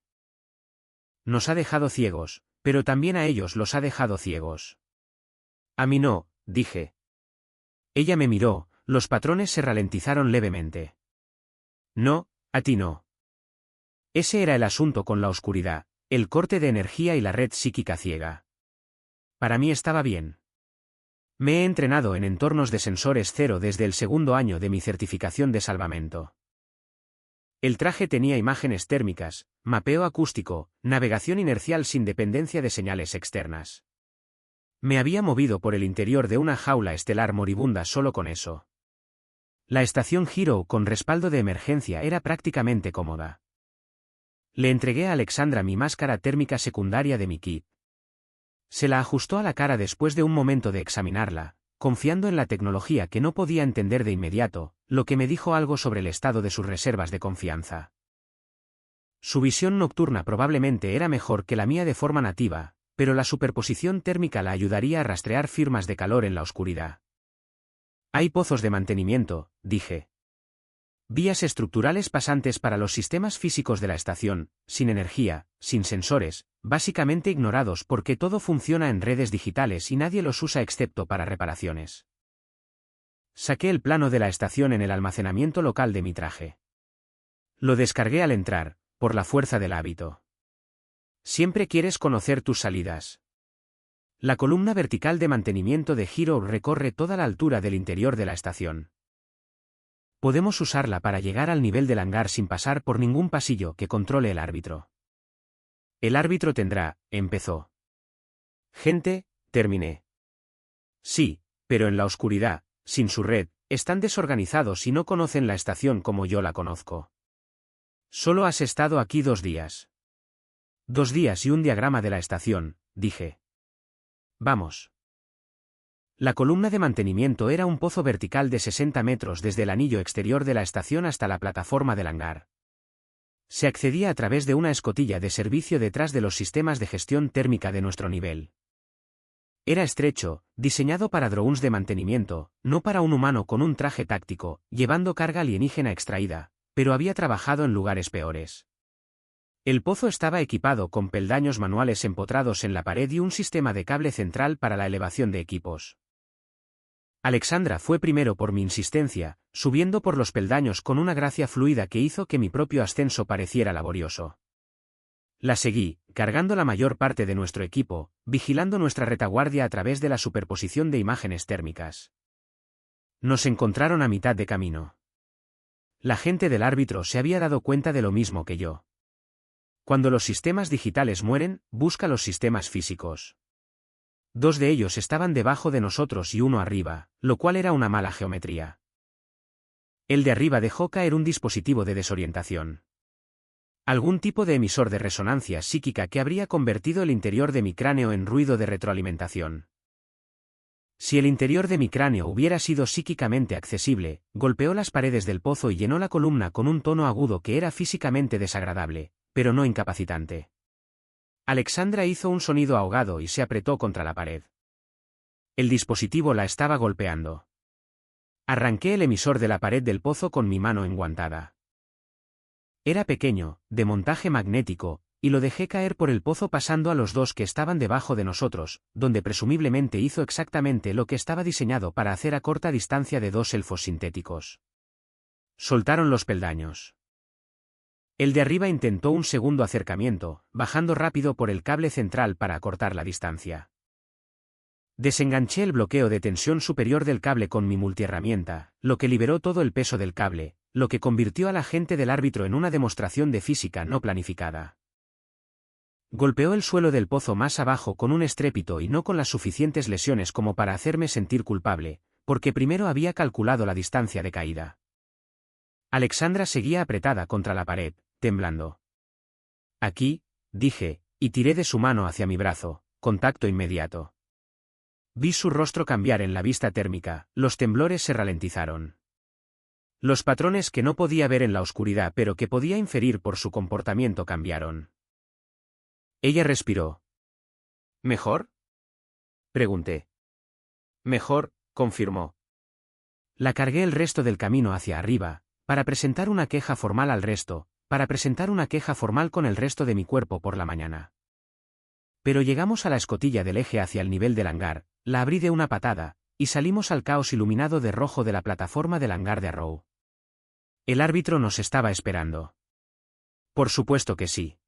Nos ha dejado ciegos, pero también a ellos los ha dejado ciegos. A mí no, dije. Ella me miró, los patrones se ralentizaron levemente. No, a ti no. Ese era el asunto con la oscuridad, el corte de energía y la red psíquica ciega. Para mí estaba bien. Me he entrenado en entornos de sensores cero desde el segundo año de mi certificación de salvamento. El traje tenía imágenes térmicas, mapeo acústico, navegación inercial sin dependencia de señales externas. Me había movido por el interior de una jaula estelar moribunda solo con eso. La estación Hero con respaldo de emergencia era prácticamente cómoda. Le entregué a Alexandra mi máscara térmica secundaria de mi kit. Se la ajustó a la cara después de un momento de examinarla, confiando en la tecnología que no podía entender de inmediato, lo que me dijo algo sobre el estado de sus reservas de confianza. Su visión nocturna probablemente era mejor que la mía de forma nativa, pero la superposición térmica la ayudaría a rastrear firmas de calor en la oscuridad. Hay pozos de mantenimiento, dije. Vías estructurales pasantes para los sistemas físicos de la estación, sin energía, sin sensores, básicamente ignorados porque todo funciona en redes digitales y nadie los usa excepto para reparaciones. Saqué el plano de la estación en el almacenamiento local de mi traje. Lo descargué al entrar, por la fuerza del hábito. Siempre quieres conocer tus salidas. La columna vertical de mantenimiento de Hero recorre toda la altura del interior de la estación. Podemos usarla para llegar al nivel del hangar sin pasar por ningún pasillo que controle el árbitro. El árbitro tendrá, empezó. Gente, terminé. Sí, pero en la oscuridad, sin su red, están desorganizados y no conocen la estación como yo la conozco. Solo has estado aquí 2 días. 2 días y un diagrama de la estación, dije. Vamos. La columna de mantenimiento era un pozo vertical de 60 metros desde el anillo exterior de la estación hasta la plataforma del hangar. Se accedía a través de una escotilla de servicio detrás de los sistemas de gestión térmica de nuestro nivel. Era estrecho, diseñado para drones de mantenimiento, no para un humano con un traje táctico, llevando carga alienígena extraída, pero había trabajado en lugares peores. El pozo estaba equipado con peldaños manuales empotrados en la pared y un sistema de cable central para la elevación de equipos. Alexandra fue primero por mi insistencia, subiendo por los peldaños con una gracia fluida que hizo que mi propio ascenso pareciera laborioso. La seguí, cargando la mayor parte de nuestro equipo, vigilando nuestra retaguardia a través de la superposición de imágenes térmicas. Nos encontraron a mitad de camino. La gente del árbitro se había dado cuenta de lo mismo que yo. Cuando los sistemas digitales mueren, busca los sistemas físicos. 2 de ellos estaban debajo de nosotros y uno arriba, lo cual era una mala geometría. El de arriba dejó caer un dispositivo de desorientación. Algún tipo de emisor de resonancia psíquica que habría convertido el interior de mi cráneo en ruido de retroalimentación. Si el interior de mi cráneo hubiera sido psíquicamente accesible, golpeó las paredes del pozo y llenó la columna con un tono agudo que era físicamente desagradable, pero no incapacitante. Alexandra hizo un sonido ahogado y se apretó contra la pared. El dispositivo la estaba golpeando. Arranqué el emisor de la pared del pozo con mi mano enguantada. Era pequeño, de montaje magnético, y lo dejé caer por el pozo pasando a los dos que estaban debajo de nosotros, donde presumiblemente hizo exactamente lo que estaba diseñado para hacer a corta distancia de dos elfos sintéticos. Soltaron los peldaños. El de arriba intentó un segundo acercamiento, bajando rápido por el cable central para acortar la distancia. Desenganché el bloqueo de tensión superior del cable con mi multiherramienta, lo que liberó todo el peso del cable, lo que convirtió al agente del árbitro en una demostración de física no planificada. Golpeó el suelo del pozo más abajo con un estrépito y no con las suficientes lesiones como para hacerme sentir culpable, porque primero había calculado la distancia de caída. Alexandra seguía apretada contra la pared, temblando. Aquí, dije, y tiré de su mano hacia mi brazo, contacto inmediato. Vi su rostro cambiar en la vista térmica, los temblores se ralentizaron. Los patrones que no podía ver en la oscuridad pero que podía inferir por su comportamiento cambiaron. Ella respiró. ¿Mejor? Pregunté. Mejor, confirmó. La cargué el resto del camino hacia arriba, para presentar una queja formal al resto, para presentar una queja formal con el resto de mi cuerpo por la mañana. Pero llegamos a la escotilla del eje hacia el nivel del hangar, la abrí de una patada, y salimos al caos iluminado de rojo de la plataforma del hangar de Arrow. El árbitro nos estaba esperando. Por supuesto que sí.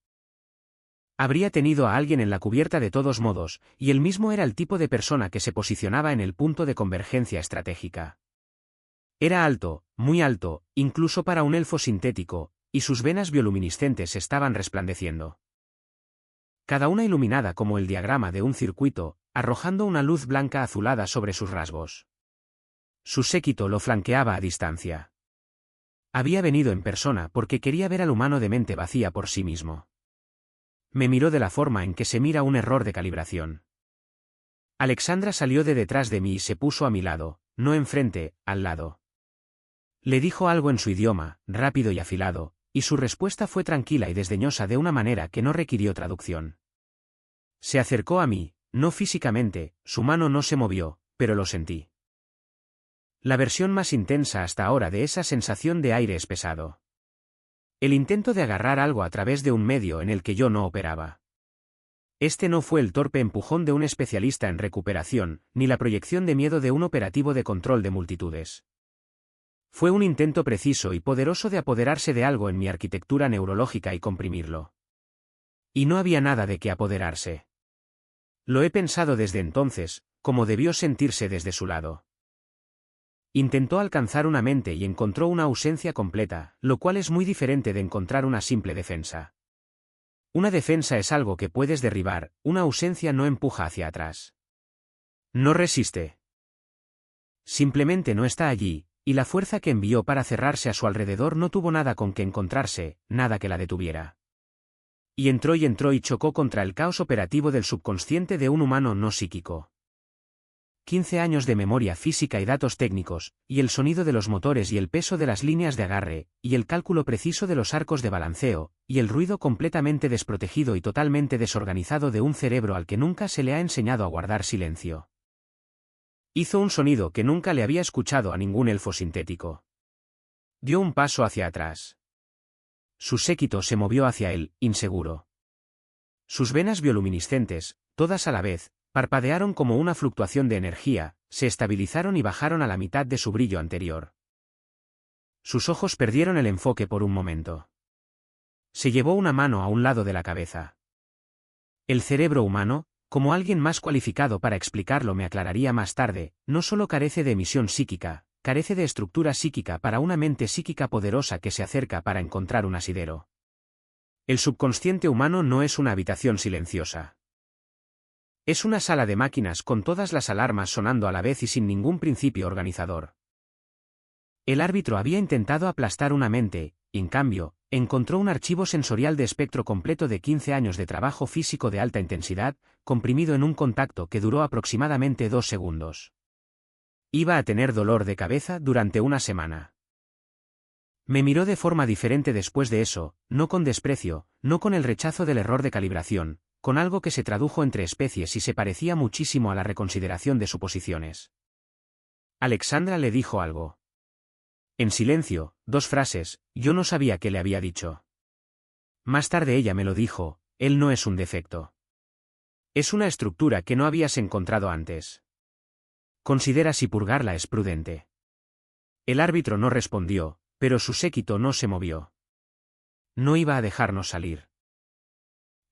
Habría tenido a alguien en la cubierta de todos modos, y él mismo era el tipo de persona que se posicionaba en el punto de convergencia estratégica. Era alto, muy alto, incluso para un elfo sintético, y sus venas bioluminiscentes estaban resplandeciendo. Cada una iluminada como el diagrama de un circuito, arrojando una luz blanca azulada sobre sus rasgos. Su séquito lo flanqueaba a distancia. Había venido en persona porque quería ver al humano de mente vacía por sí mismo. Me miró de la forma en que se mira un error de calibración. Alexandra salió de detrás de mí y se puso a mi lado, no enfrente, al lado. Le dijo algo en su idioma, rápido y afilado, y su respuesta fue tranquila y desdeñosa de una manera que no requirió traducción. Se acercó a mí, no físicamente, su mano no se movió, pero lo sentí. La versión más intensa hasta ahora de esa sensación de aire espesado. El intento de agarrar algo a través de un medio en el que yo no operaba. Este no fue el torpe empujón de un especialista en recuperación, ni la proyección de miedo de un operativo de control de multitudes. Fue un intento preciso y poderoso de apoderarse de algo en mi arquitectura neurológica y comprimirlo. Y no había nada de qué apoderarse. Lo he pensado desde entonces, como debió sentirse desde su lado. Intentó alcanzar una mente y encontró una ausencia completa, lo cual es muy diferente de encontrar una simple defensa. Una defensa es algo que puedes derribar, una ausencia no empuja hacia atrás. No resiste. Simplemente no está allí, y la fuerza que envió para cerrarse a su alrededor no tuvo nada con que encontrarse, nada que la detuviera. Y entró y chocó contra el caos operativo del subconsciente de un humano no psíquico. 15 años de memoria física y datos técnicos, y el sonido de los motores y el peso de las líneas de agarre, y el cálculo preciso de los arcos de balanceo, y el ruido completamente desprotegido y totalmente desorganizado de un cerebro al que nunca se le ha enseñado a guardar silencio. Hizo un sonido que nunca le había escuchado a ningún elfo sintético. Dio un paso hacia atrás. Su séquito se movió hacia él, inseguro. Sus venas bioluminiscentes, todas a la vez, parpadearon como una fluctuación de energía, se estabilizaron y bajaron a la mitad de su brillo anterior. Sus ojos perdieron el enfoque por un momento. Se llevó una mano a un lado de la cabeza. El cerebro humano, como alguien más cualificado para explicarlo me aclararía más tarde, no solo carece de emisión psíquica, carece de estructura psíquica para una mente psíquica poderosa que se acerca para encontrar un asidero. El subconsciente humano no es una habitación silenciosa. Es una sala de máquinas con todas las alarmas sonando a la vez y sin ningún principio organizador. El árbitro había intentado aplastar una mente, y en cambio, encontró un archivo sensorial de espectro completo de 15 años de trabajo físico de alta intensidad, comprimido en un contacto que duró aproximadamente 2 segundos. Iba a tener dolor de cabeza durante una semana. Me miró de forma diferente después de eso, no con desprecio, no con el rechazo del error de calibración, con algo que se tradujo entre especies y se parecía muchísimo a la reconsideración de suposiciones. Alexandra le dijo algo. En silencio, 2 frases, yo no sabía qué le había dicho. Más tarde ella me lo dijo, él no es un defecto. Es una estructura que no habías encontrado antes. Considera si purgarla es prudente. El árbitro no respondió, pero su séquito no se movió. No iba a dejarnos salir.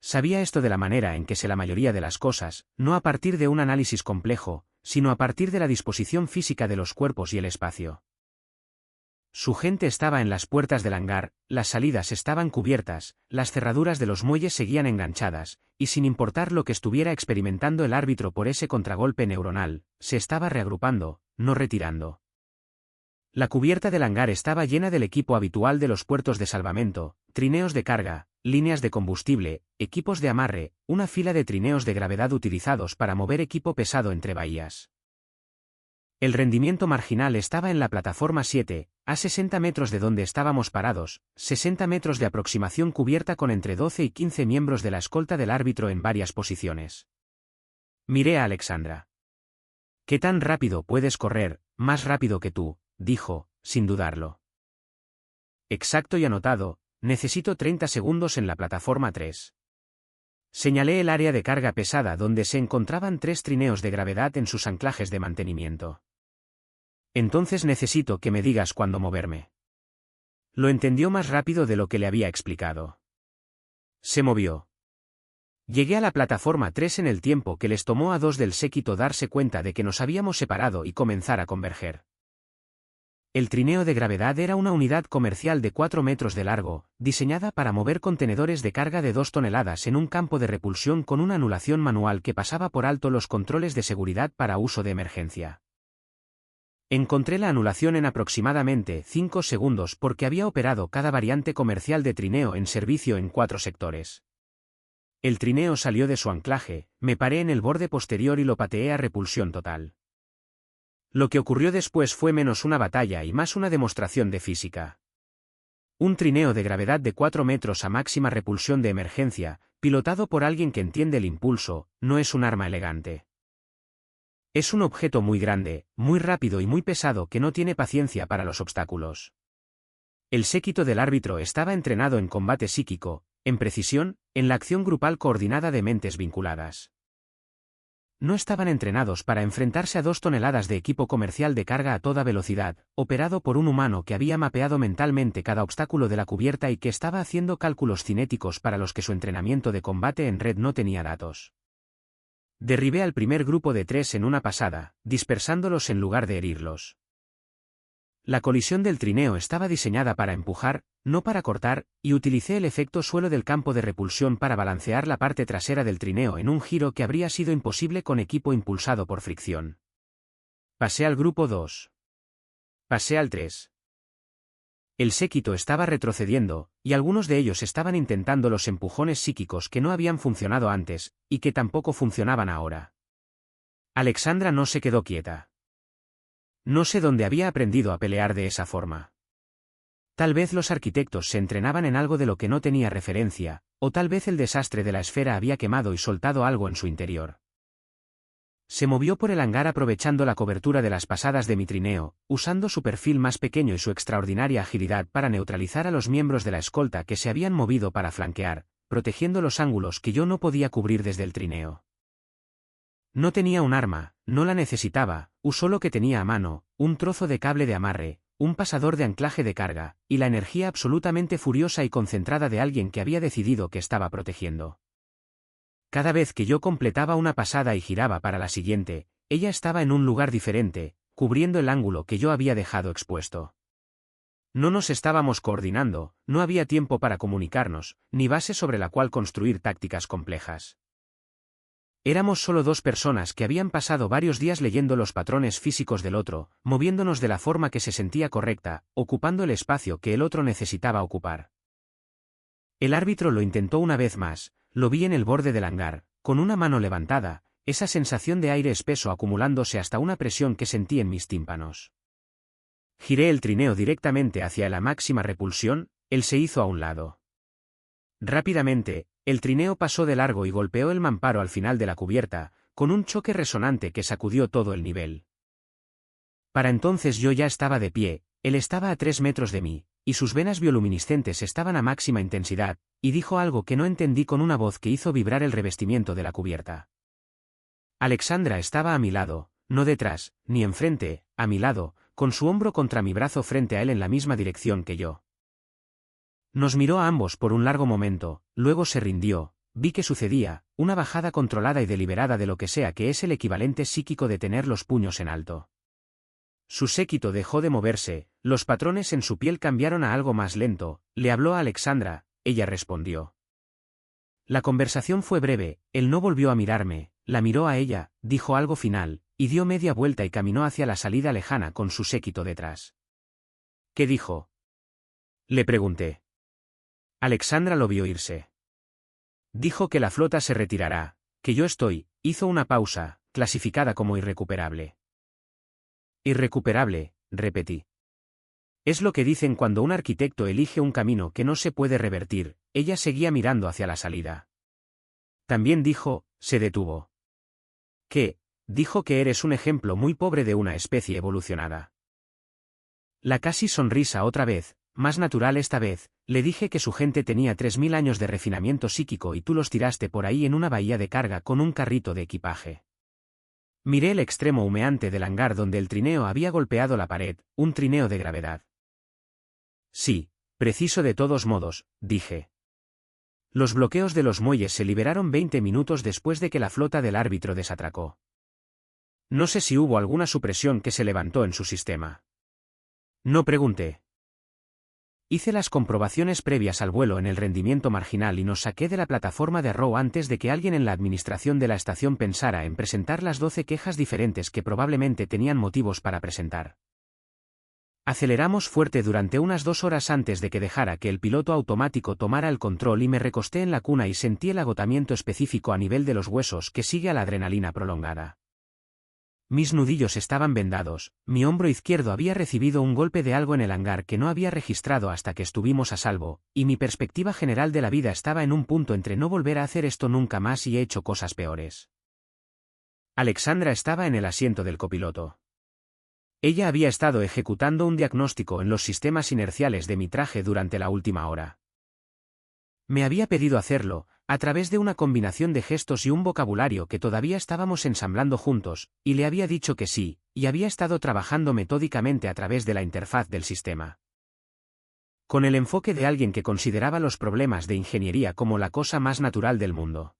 Sabía esto de la manera en que sé la mayoría de las cosas, no a partir de un análisis complejo, sino a partir de la disposición física de los cuerpos y el espacio. Su gente estaba en las puertas del hangar, las salidas estaban cubiertas, las cerraduras de los muelles seguían enganchadas, y sin importar lo que estuviera experimentando el árbitro por ese contragolpe neuronal, se estaba reagrupando, no retirando. La cubierta del hangar estaba llena del equipo habitual de los puertos de salvamento, trineos de carga, líneas de combustible, equipos de amarre, una fila de trineos de gravedad utilizados para mover equipo pesado entre bahías. El rendimiento marginal estaba en la plataforma 7, a 60 metros de donde estábamos parados, 60 metros de aproximación cubierta con entre 12 y 15 miembros de la escolta del árbitro en varias posiciones. Miré a Alexandra. ¿Qué tan rápido puedes correr? Más rápido que tú, dijo, sin dudarlo. Exacto y anotado, necesito 30 segundos en la plataforma 3. Señalé el área de carga pesada donde se encontraban 3 trineos de gravedad en sus anclajes de mantenimiento. Entonces necesito que me digas cuándo moverme. Lo entendió más rápido de lo que le había explicado. Se movió. Llegué a la plataforma 3 en el tiempo que les tomó a 2 del séquito darse cuenta de que nos habíamos separado y comenzar a converger. El trineo de gravedad era una unidad comercial de 4 metros de largo, diseñada para mover contenedores de carga de 2 toneladas en un campo de repulsión con una anulación manual que pasaba por alto los controles de seguridad para uso de emergencia. Encontré la anulación en aproximadamente 5 segundos porque había operado cada variante comercial de trineo en servicio en 4 sectores. El trineo salió de su anclaje, me paré en el borde posterior y lo pateé a repulsión total. Lo que ocurrió después fue menos una batalla y más una demostración de física. Un trineo de gravedad de 4 metros a máxima repulsión de emergencia, pilotado por alguien que entiende el impulso, no es un arma elegante. Es un objeto muy grande, muy rápido y muy pesado que no tiene paciencia para los obstáculos. El séquito del árbitro estaba entrenado en combate psíquico, en precisión, en la acción grupal coordinada de mentes vinculadas. No estaban entrenados para enfrentarse a 2 toneladas de equipo comercial de carga a toda velocidad, operado por un humano que había mapeado mentalmente cada obstáculo de la cubierta y que estaba haciendo cálculos cinéticos para los que su entrenamiento de combate en red no tenía datos. Derribé al primer grupo de 3 en una pasada, dispersándolos en lugar de herirlos. La colisión del trineo estaba diseñada para empujar, no para cortar, y utilicé el efecto suelo del campo de repulsión para balancear la parte trasera del trineo en un giro que habría sido imposible con equipo impulsado por fricción. Pasé al grupo 2. Pasé al 3. El séquito estaba retrocediendo, y algunos de ellos estaban intentando los empujones psíquicos que no habían funcionado antes, y que tampoco funcionaban ahora. Alexandra no se quedó quieta. No sé dónde había aprendido a pelear de esa forma. Tal vez los arquitectos se entrenaban en algo de lo que no tenía referencia, o tal vez el desastre de la esfera había quemado y soltado algo en su interior. Se movió por el hangar aprovechando la cobertura de las pasadas de mi trineo, usando su perfil más pequeño y su extraordinaria agilidad para neutralizar a los miembros de la escolta que se habían movido para flanquear, protegiendo los ángulos que yo no podía cubrir desde el trineo. No tenía un arma, no la necesitaba, usó lo que tenía a mano, un trozo de cable de amarre, un pasador de anclaje de carga, y la energía absolutamente furiosa y concentrada de alguien que había decidido que estaba protegiendo. Cada vez que yo completaba una pasada y giraba para la siguiente, ella estaba en un lugar diferente, cubriendo el ángulo que yo había dejado expuesto. No nos estábamos coordinando, no había tiempo para comunicarnos, ni base sobre la cual construir tácticas complejas. Éramos solo dos personas que habían pasado varios días leyendo los patrones físicos del otro, moviéndonos de la forma que se sentía correcta, ocupando el espacio que el otro necesitaba ocupar. El árbitro lo intentó una vez más, lo vi en el borde del hangar, con una mano levantada, esa sensación de aire espeso acumulándose hasta una presión que sentí en mis tímpanos. Giré el trineo directamente hacia la máxima repulsión, él se hizo a un lado. Rápidamente, el trineo pasó de largo y golpeó el mamparo al final de la cubierta, con un choque resonante que sacudió todo el nivel. Para entonces yo ya estaba de pie, él estaba a 3 metros de mí, y sus venas bioluminiscentes estaban a máxima intensidad, y dijo algo que no entendí con una voz que hizo vibrar el revestimiento de la cubierta. Alexandra estaba a mi lado, no detrás, ni enfrente, a mi lado, con su hombro contra mi brazo frente a él en la misma dirección que yo. Nos miró a ambos por un largo momento, luego se rindió, vi que sucedía, una bajada controlada y deliberada de lo que sea que es el equivalente psíquico de tener los puños en alto. Su séquito dejó de moverse, los patrones en su piel cambiaron a algo más lento, le habló a Alexandra, ella respondió. La conversación fue breve, él no volvió a mirarme, la miró a ella, dijo algo final, y dio media vuelta y caminó hacia la salida lejana con su séquito detrás. ¿Qué dijo? Le pregunté. Alexandra lo vio irse. Dijo que la flota se retirará, que yo hizo una pausa, clasificada como irrecuperable. Irrecuperable, repetí. Es lo que dicen cuando un arquitecto elige un camino que no se puede revertir, ella seguía mirando hacia la salida. También dijo, se detuvo. ¿Qué? Dijo que eres un ejemplo muy pobre de una especie evolucionada. La casi sonrisa otra vez, más natural esta vez, le dije que su gente tenía 3000 años de refinamiento psíquico y tú los tiraste por ahí en una bahía de carga con un carrito de equipaje. Miré el extremo humeante del hangar donde el trineo había golpeado la pared, un trineo de gravedad. Sí, preciso de todos modos, dije. Los bloqueos de los muelles se liberaron 20 minutos después de que la flota del árbitro desatracó. No sé si hubo alguna supresión que se levantó en su sistema. No pregunté. Hice las comprobaciones previas al vuelo en el rendimiento marginal y nos saqué de la plataforma de Arrow antes de que alguien en la administración de la estación pensara en presentar las 12 quejas diferentes que probablemente tenían motivos para presentar. Aceleramos fuerte durante unas 2 horas antes de que dejara que el piloto automático tomara el control y me recosté en la cuna y sentí el agotamiento específico a nivel de los huesos que sigue a la adrenalina prolongada. Mis nudillos estaban vendados, mi hombro izquierdo había recibido un golpe de algo en el hangar que no había registrado hasta que estuvimos a salvo, y mi perspectiva general de la vida estaba en un punto entre no volver a hacer esto nunca más y he hecho cosas peores. Alexandra estaba en el asiento del copiloto. Ella había estado ejecutando un diagnóstico en los sistemas inerciales de mi traje durante la última hora. Me había pedido hacerlo, a través de una combinación de gestos y un vocabulario que todavía estábamos ensamblando juntos, y le había dicho que sí, y había estado trabajando metódicamente a través de la interfaz del sistema. Con el enfoque de alguien que consideraba los problemas de ingeniería como la cosa más natural del mundo.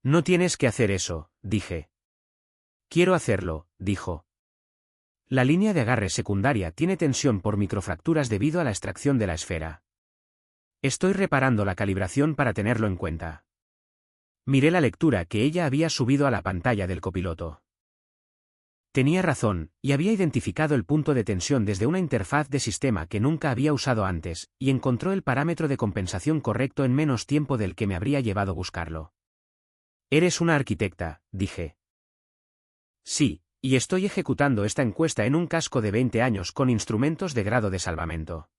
No tienes que hacer eso, dije. Quiero hacerlo, dijo. La línea de agarre secundaria tiene tensión por microfracturas debido a la extracción de la esfera. Estoy reparando la calibración para tenerlo en cuenta. Miré la lectura que ella había subido a la pantalla del copiloto. Tenía razón, y había identificado el punto de tensión desde una interfaz de sistema que nunca había usado antes, y encontró el parámetro de compensación correcto en menos tiempo del que me habría llevado buscarlo. Eres una arquitecta, dije. Sí, y estoy ejecutando esta encuesta en un casco de 20 años con instrumentos de grado de salvamento.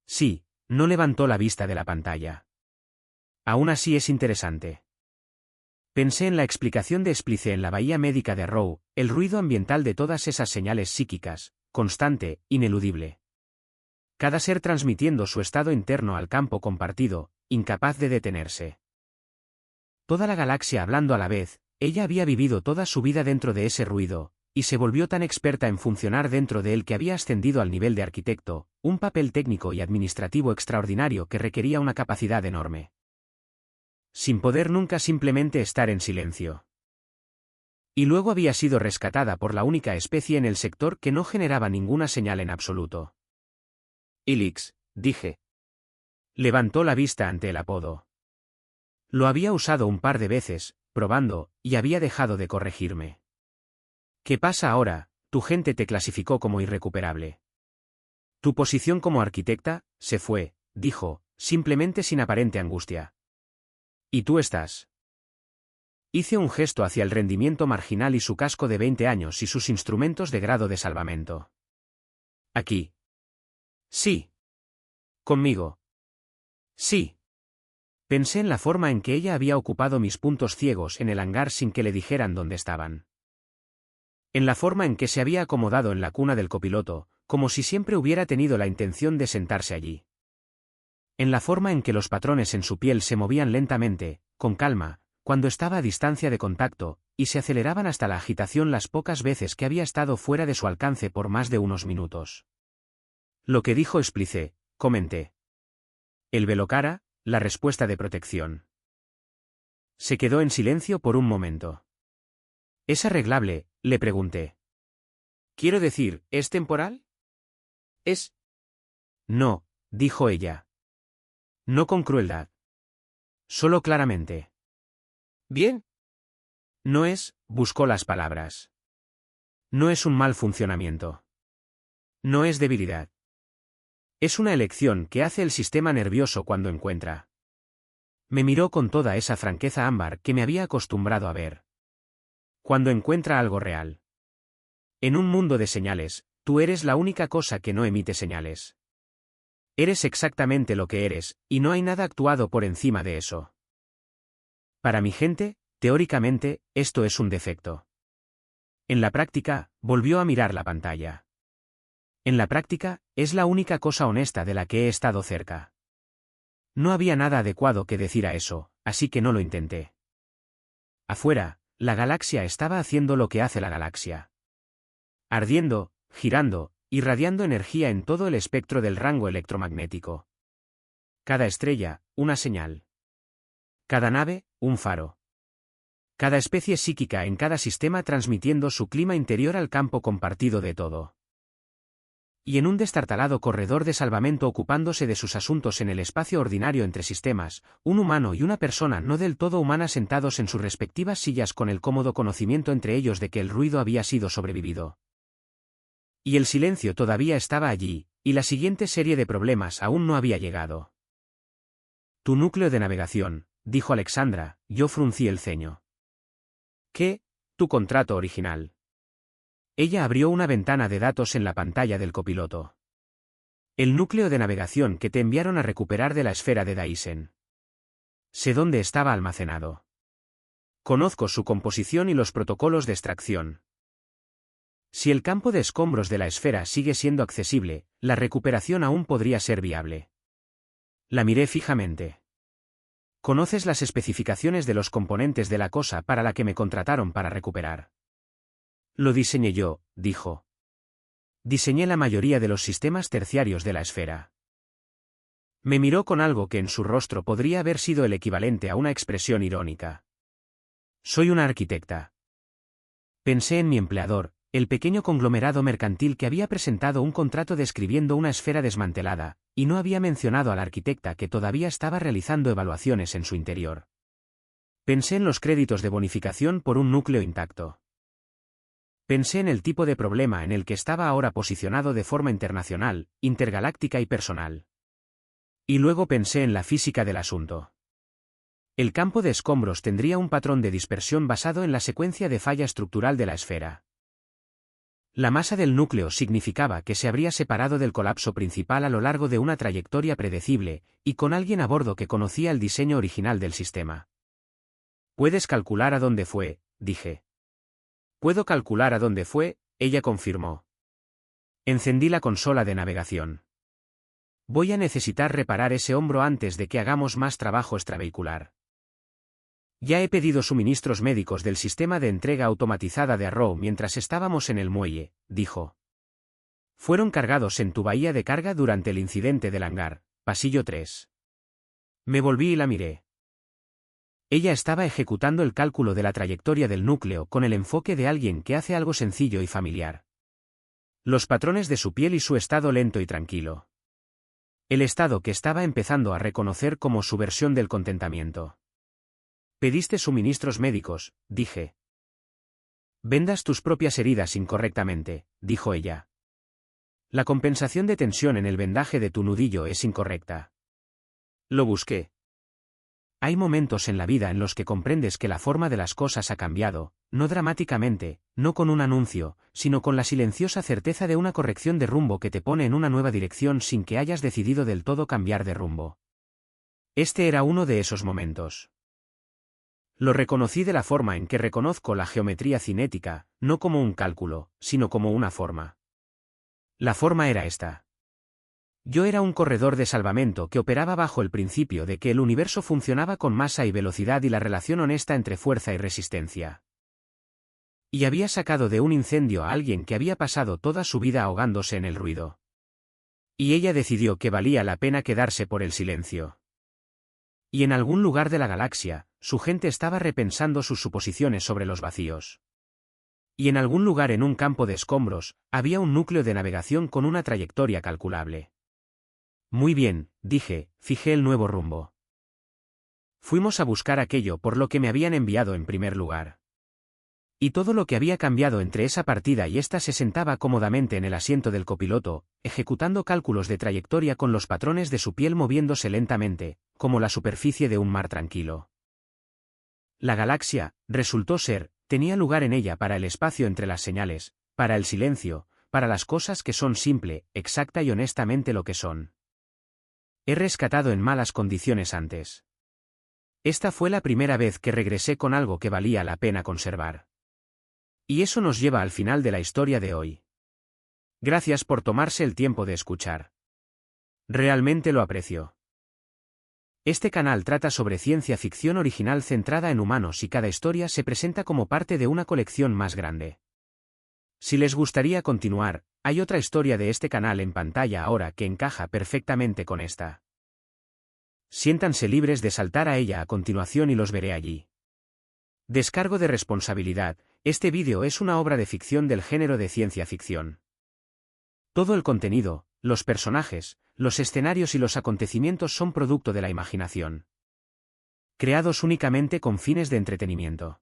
Sí. No levantó la vista de la pantalla. Aún así es interesante. Pensé en la explicación de Splice en la bahía médica de Arrow, el ruido ambiental de todas esas señales psíquicas, constante, ineludible. Cada ser transmitiendo su estado interno al campo compartido, incapaz de detenerse. Toda la galaxia hablando a la vez, ella había vivido toda su vida dentro de ese ruido, y se volvió tan experta en funcionar dentro de él que había ascendido al nivel de arquitecto, un papel técnico y administrativo extraordinario que requería una capacidad enorme. Sin poder nunca simplemente estar en silencio. Y luego había sido rescatada por la única especie en el sector que no generaba ninguna señal en absoluto. Ilix, dije. Levantó la vista ante el apodo. Lo había usado un par de veces, probando, y había dejado de corregirme. ¿Qué pasa ahora? Tu gente te clasificó como irrecuperable. Tu posición como arquitecta se fue, dijo, simplemente sin aparente angustia. ¿Y tú estás? Hice un gesto hacia el rendimiento marginal y su casco de 20 años y sus instrumentos de grado de salvamento. Aquí. Sí. Conmigo. Sí. Pensé en la forma en que ella había ocupado mis puntos ciegos en el hangar sin que le dijeran dónde estaban. En la forma en que se había acomodado en la cuna del copiloto, como si siempre hubiera tenido la intención de sentarse allí. En la forma en que los patrones en su piel se movían lentamente, con calma, cuando estaba a distancia de contacto, y se aceleraban hasta la agitación las pocas veces que había estado fuera de su alcance por más de unos minutos. Lo que dijo explicé, comenté. El velocara, la respuesta de protección. Se quedó en silencio por un momento. ¿Es arreglable?, le pregunté. Quiero decir, ¿es temporal? Es. No, dijo ella. No con crueldad. Solo claramente. Bien. No es, buscó las palabras. No es un mal funcionamiento. No es debilidad. Es una elección que hace el sistema nervioso cuando encuentra. Me miró con toda esa franqueza ámbar que me había acostumbrado a ver. Cuando encuentra algo real. En un mundo de señales, tú eres la única cosa que no emite señales. Eres exactamente lo que eres, y no hay nada actuado por encima de eso. Para mi gente, teóricamente, esto es un defecto. En la práctica, volvió a mirar la pantalla. En la práctica, es la única cosa honesta de la que he estado cerca. No había nada adecuado que decir a eso, así que no lo intenté. Afuera, la galaxia estaba haciendo lo que hace la galaxia. Ardiendo, girando, irradiando energía en todo el espectro del rango electromagnético. Cada estrella, una señal. Cada nave, un faro. Cada especie psíquica en cada sistema transmitiendo su clima interior al campo compartido de todo. Y en un destartalado corredor de salvamento ocupándose de sus asuntos en el espacio ordinario entre sistemas, un humano y una persona no del todo humana sentados en sus respectivas sillas con el cómodo conocimiento entre ellos de que el ruido había sido sobrevivido. Y el silencio todavía estaba allí, y la siguiente serie de problemas aún no había llegado. Tu núcleo de navegación, dijo Alexandra, yo fruncí el ceño. ¿Qué? Tu contrato original. Ella abrió una ventana de datos en la pantalla del copiloto. El núcleo de navegación que te enviaron a recuperar de la esfera de Dyson. Sé dónde estaba almacenado. Conozco su composición y los protocolos de extracción. Si el campo de escombros de la esfera sigue siendo accesible, la recuperación aún podría ser viable. La miré fijamente. ¿Conoces las especificaciones de los componentes de la cosa para la que me contrataron para recuperar? Lo diseñé yo, dijo. Diseñé la mayoría de los sistemas terciarios de la esfera. Me miró con algo que en su rostro podría haber sido el equivalente a una expresión irónica. Soy una arquitecta. Pensé en mi empleador, el pequeño conglomerado mercantil que había presentado un contrato describiendo una esfera desmantelada, y no había mencionado a la arquitecta que todavía estaba realizando evaluaciones en su interior. Pensé en los créditos de bonificación por un núcleo intacto. Pensé en el tipo de problema en el que estaba ahora posicionado de forma internacional, intergaláctica y personal. Y luego pensé en la física del asunto. El campo de escombros tendría un patrón de dispersión basado en la secuencia de falla estructural de la esfera. La masa del núcleo significaba que se habría separado del colapso principal a lo largo de una trayectoria predecible, y con alguien a bordo que conocía el diseño original del sistema. ¿Puedes calcular a dónde fue?, dije. Puedo calcular a dónde fue, ella confirmó. Encendí la consola de navegación. Voy a necesitar reparar ese hombro antes de que hagamos más trabajo extravehicular. Ya he pedido suministros médicos del sistema de entrega automatizada de Arrow mientras estábamos en el muelle, dijo. Fueron cargados en tu bahía de carga durante el incidente del hangar, pasillo 3. Me volví y la miré. Ella estaba ejecutando el cálculo de la trayectoria del núcleo con el enfoque de alguien que hace algo sencillo y familiar. Los patrones de su piel y su estado lento y tranquilo. El estado que estaba empezando a reconocer como su versión del contentamiento. Pediste suministros médicos, dije. Vendas tus propias heridas incorrectamente, dijo ella. La compensación de tensión en el vendaje de tu nudillo es incorrecta. Lo busqué. Hay momentos en la vida en los que comprendes que la forma de las cosas ha cambiado, no dramáticamente, no con un anuncio, sino con la silenciosa certeza de una corrección de rumbo que te pone en una nueva dirección sin que hayas decidido del todo cambiar de rumbo. Este era uno de esos momentos. Lo reconocí de la forma en que reconozco la geometría cinética, no como un cálculo, sino como una forma. La forma era esta. Yo era un corredor de salvamento que operaba bajo el principio de que el universo funcionaba con masa y velocidad y la relación honesta entre fuerza y resistencia. Y había sacado de un incendio a alguien que había pasado toda su vida ahogándose en el ruido. Y ella decidió que valía la pena quedarse por el silencio. Y en algún lugar de la galaxia, su gente estaba repensando sus suposiciones sobre los vacíos. Y en algún lugar en un campo de escombros, había un núcleo de navegación con una trayectoria calculable. Muy bien, dije, fijé el nuevo rumbo. Fuimos a buscar aquello por lo que me habían enviado en primer lugar. Y todo lo que había cambiado entre esa partida y esta se sentaba cómodamente en el asiento del copiloto, ejecutando cálculos de trayectoria con los patrones de su piel moviéndose lentamente, como la superficie de un mar tranquilo. La galaxia, resultó ser, tenía lugar en ella para el espacio entre las señales, para el silencio, para las cosas que son simple, exacta y honestamente lo que son. He rescatado en malas condiciones antes. Esta fue la primera vez que regresé con algo que valía la pena conservar. Y eso nos lleva al final de la historia de hoy. Gracias por tomarse el tiempo de escuchar. Realmente lo aprecio. Este canal trata sobre ciencia ficción original centrada en humanos y cada historia se presenta como parte de una colección más grande. Si les gustaría continuar, hay otra historia de este canal en pantalla ahora que encaja perfectamente con esta. Siéntanse libres de saltar a ella a continuación y los veré allí. Descargo de responsabilidad, este vídeo es una obra de ficción del género de ciencia ficción. Todo el contenido, los personajes, los escenarios y los acontecimientos son producto de la imaginación. Creados únicamente con fines de entretenimiento.